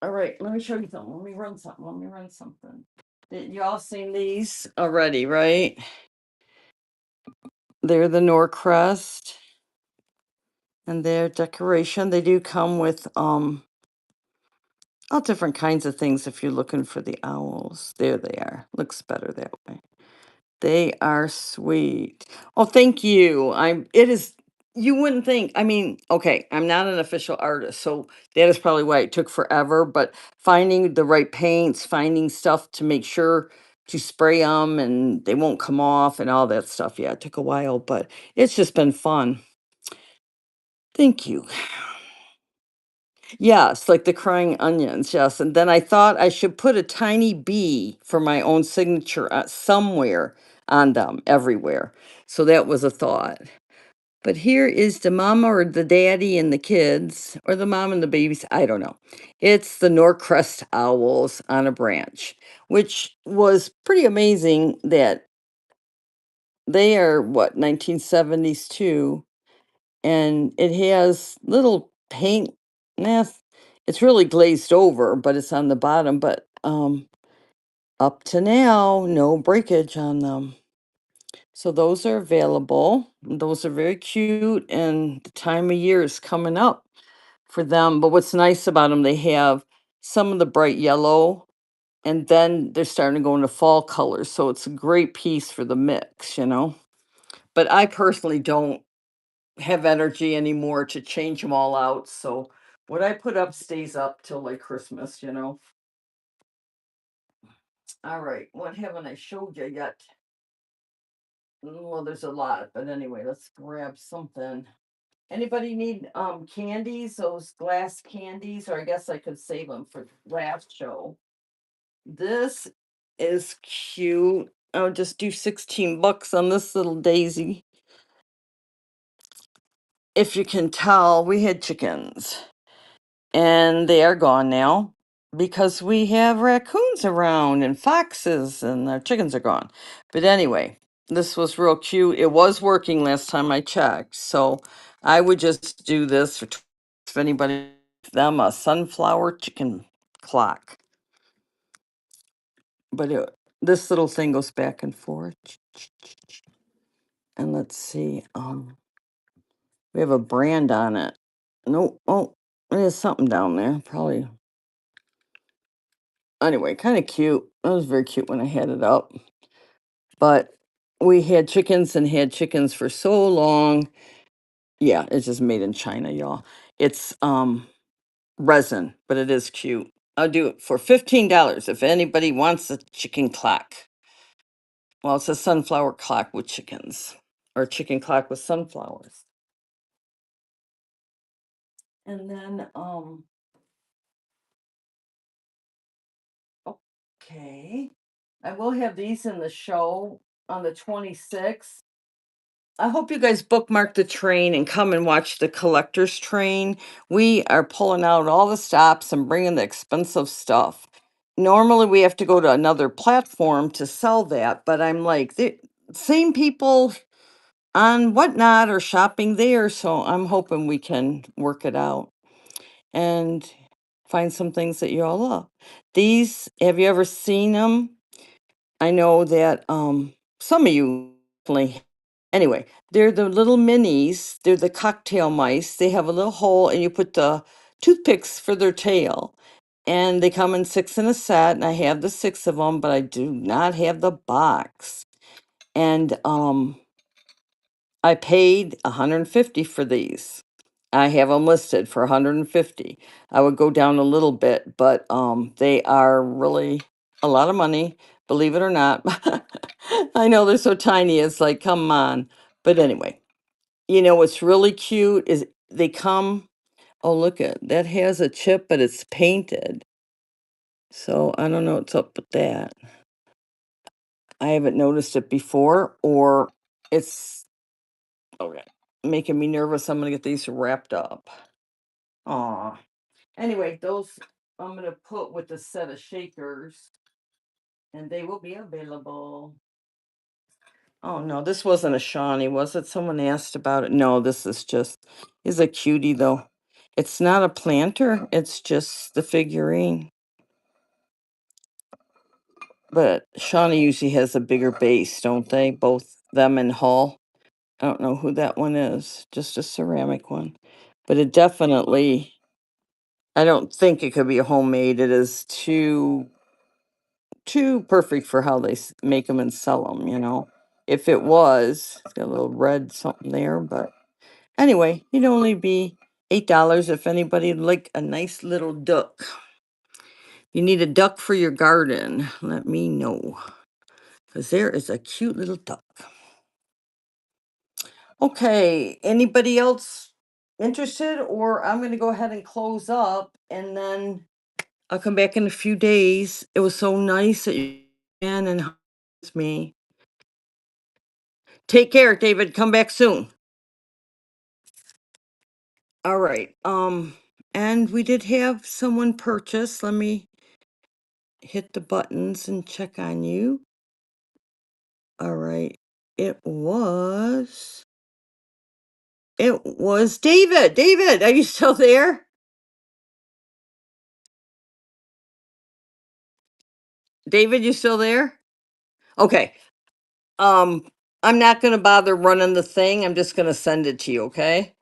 All right, let me show you something. Let me run something. Let me run something. You all seen these already, right? They're the Norcrest and their decoration. They do come with all different kinds of things if you're looking for the owls. There they are. Looks better that way. They are sweet. Oh, thank you. It is, you wouldn't think. I mean, okay, I'm not an official artist, so that is probably why it took forever, but finding the right paints, finding stuff to make sure to spray them and they won't come off and all that stuff. Yeah, it took a while, but it's just been fun. Thank you. Yes, like the crying onions. Yes. And then I thought I should put a tiny bee for my own signature somewhere on them, everywhere. So that was a thought. But here is the mama or the daddy and the kids, or the mom and the babies. I don't know. It's the Norcrest owls on a branch, which was pretty amazing that they are, what, 1970s too, and it has little paint. Nah, it's really glazed over, but it's on the bottom. But up to now, no breakage on them. So those are available. Those are very cute, and the time of year is coming up for them. But what's nice about them, they have some of the bright yellow, and then they're starting to go into fall colors. So it's a great piece for the mix, you know. But I personally don't have energy anymore to change them all out. So what I put up stays up till like Christmas, you know. All right, what haven't I showed you yet? Well, there's a lot, but anyway, let's grab something. Anybody need candies, those glass candies, or I guess I could save them for last show. This is cute. I'll just do 16 bucks on this little daisy. If you can tell, we had chickens. And they are gone now because we have raccoons around and foxes and our chickens are gone. But anyway, this was real cute. It was working last time I checked. So I would just do this for if anybody them a sunflower chicken clock. But this little thing goes back and forth. And let's see. We have a brand on it. Nope. Oh, there's something down there. Probably anyway, kind of cute. That was very cute when I had it up. But we had chickens and had chickens for so long. Yeah, it's just made in China, y'all. It's resin, but it is cute. I'll do it for $15 if anybody wants a chicken clock. Well, it's a sunflower clock with chickens, or chicken clock with sunflowers. And then okay. I will have these in the show on the 26th. I hope you guys bookmark the train and come and watch the collector's train. We are pulling out all the stops and bringing the expensive stuff. Normally, we have to go to another platform to sell that, but I'm like, the same people on Whatnot are shopping there, so I'm hoping we can work it out and find some things that you all love. These, have you ever seen them? I know that some of you definitely. Anyway, they're the little minis. They're the cocktail mice. They have a little hole, and you put the toothpicks for their tail. And they come in six in a set, and I have the six of them, but I do not have the box. And I paid 150 for these. I have them listed for 150. I would go down a little bit, but they are really a lot of money, believe it or not. I know they're so tiny, it's like, come on. But anyway, you know what's really cute is they come, oh look at that has a chip, but it's painted. So I don't know what's up with that. I haven't noticed it before, or it's okay, making me nervous. I'm gonna get these wrapped up. Aw. Anyway, those I'm gonna put with the set of shakers, and they will be available. Oh no, this wasn't a Shawnee, was it? Someone asked about it. No, this is a cutie though. It's not a planter, it's just the figurine. But Shawnee usually has a bigger base, don't they? Both them and Hull. I don't know who that one is, just a ceramic one. But it definitely, I don't think it could be a homemade. It is too perfect for how they make them and sell them, you know. If it was, it's got a little red something there, but anyway, it'd only be $8 if anybody would like a nice little duck. You need a duck for your garden, let me know, because there is a cute little duck. Okay, anybody else interested? Or I'm going to go ahead and close up and then I'll come back in a few days. It was so nice that you can and with me. Take care, David. Come back soon. All right. And we did have someone purchase. Let me hit the buttons and check on you. All right. It was it was David. David, are you still there? David, you still there? Okay. Um, I'm not gonna bother running the thing. I'm just gonna send it to you, okay?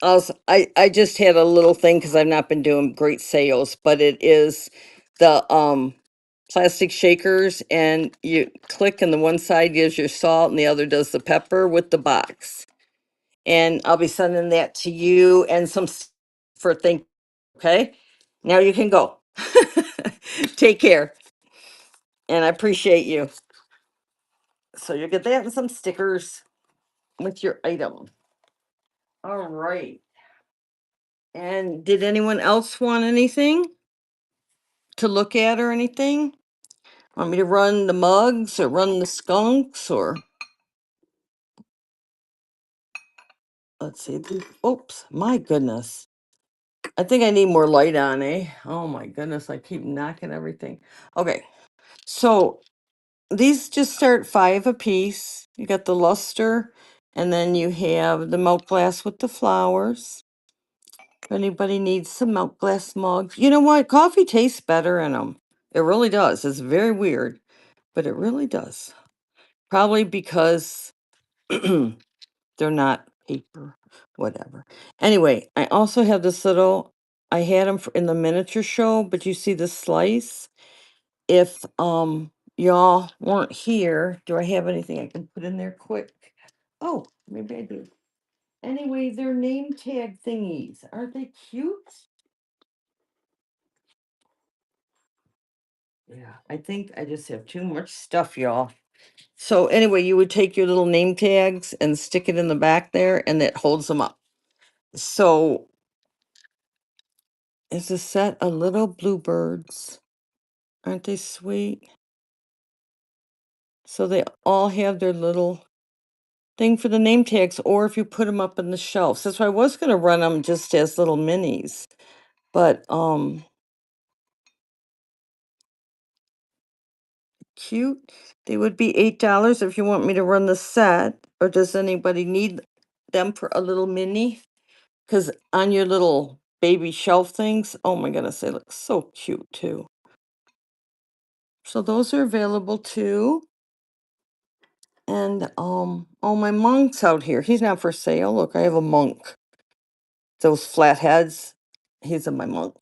I just had a little thing because I've not been doing great sales, but it is the plastic shakers, and you click and the one side gives your salt and the other does the pepper with the box. And I'll be sending that to you and for think, okay? Now you can go. Take care. And I appreciate you. So you'll get that and some stickers with your item. All right. And did anyone else want anything to look at or anything? Want me to run the mugs or run the skunks or let's see. Oops, my goodness. I think I need more light on, eh? Oh my goodness, I keep knocking everything. Okay, so these just start 5 a piece. You got the luster, and then you have the milk glass with the flowers. If anybody needs some milk glass mugs, you know what? Coffee tastes better in them. It really does. It's very weird, but it really does. Probably because they're not paper, whatever. Anyway, I also have this little, I had them in the miniature show, but you see the slice? If y'all weren't here, do I have anything I can put in there quick? Oh, maybe I do. Anyway, they're name tag thingies. Aren't they cute? Yeah, I think I just have too much stuff, y'all. So anyway, you would take your little name tags and stick it in the back there, and it holds them up. So is a set of little bluebirds. Aren't they sweet? So they all have their little thing for the name tags, or if you put them up in the shelves. That's why I was gonna run them just as little minis, but cute. They would be $8 if you want me to run the set, or does anybody need them for a little mini? Because on your little baby shelf things, oh my goodness, they look so cute too. So those are available too. And oh, my monk's out here. He's not for sale. Look, I have a monk. Those flatheads. He's my monk.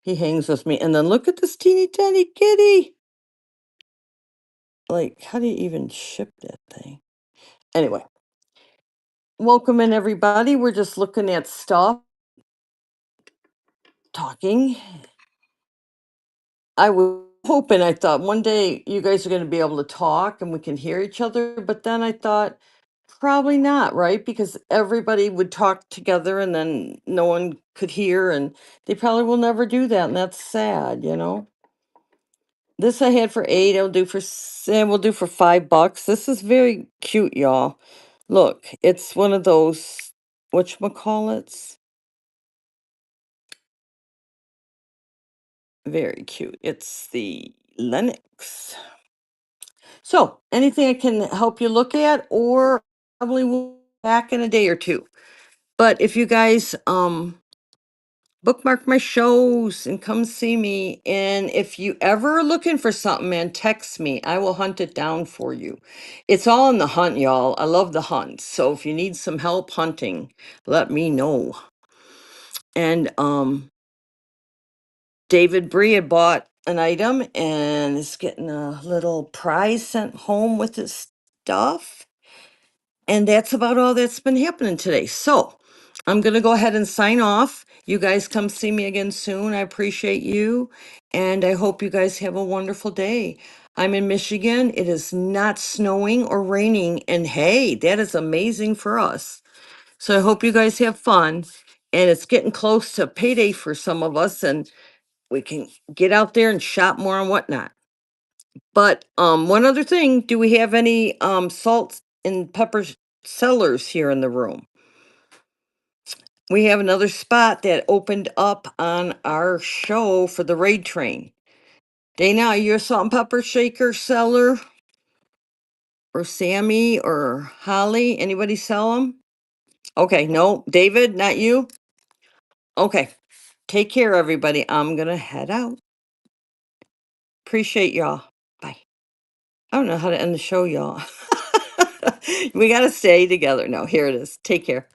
He hangs with me. And then look at this teeny tiny kitty. Like, how do you even ship that thing? Anyway, welcome in everybody. We're just looking at stuff, talking. I was hoping, I thought one day you guys are going to be able to talk and we can hear each other. But then I thought, probably not, right? Because everybody would talk together and then no one could hear, and they probably will never do that. And that's sad, you know? This I had for 8. I'll do for, we'll do for $5. This is very cute, y'all. Look, it's one of those, whatchamacallits? Very cute. It's the Lennox. So, anything I can help you look at, or probably will be back in a day or two. But if you guys bookmark my shows and come see me, and if you ever are looking for something, man, text me. I will hunt it down for you. It's all in the hunt, y'all. I love the hunt. So if you need some help hunting, let me know. And David Bree had bought an item and is getting a little prize sent home with his stuff. And that's about all that's been happening today. So I'm going to go ahead and sign off. You guys come see me again soon. I appreciate you. And I hope you guys have a wonderful day. I'm in Michigan. It is not snowing or raining. And hey, that is amazing for us. So I hope you guys have fun. And it's getting close to payday for some of us. And we can get out there and shop more and whatnot. But one other thing, do we have any salt and pepper sellers here in the room? We have another spot that opened up on our show for the raid train. Dana, are you a salt and pepper shaker seller? Or Sammy or Holly? Anybody sell them? Okay, no. David, not you? Okay. Take care, everybody. I'm gonna head out. Appreciate y'all. Bye. I don't know how to end the show, y'all. We gotta stay together. No, here it is. Take care.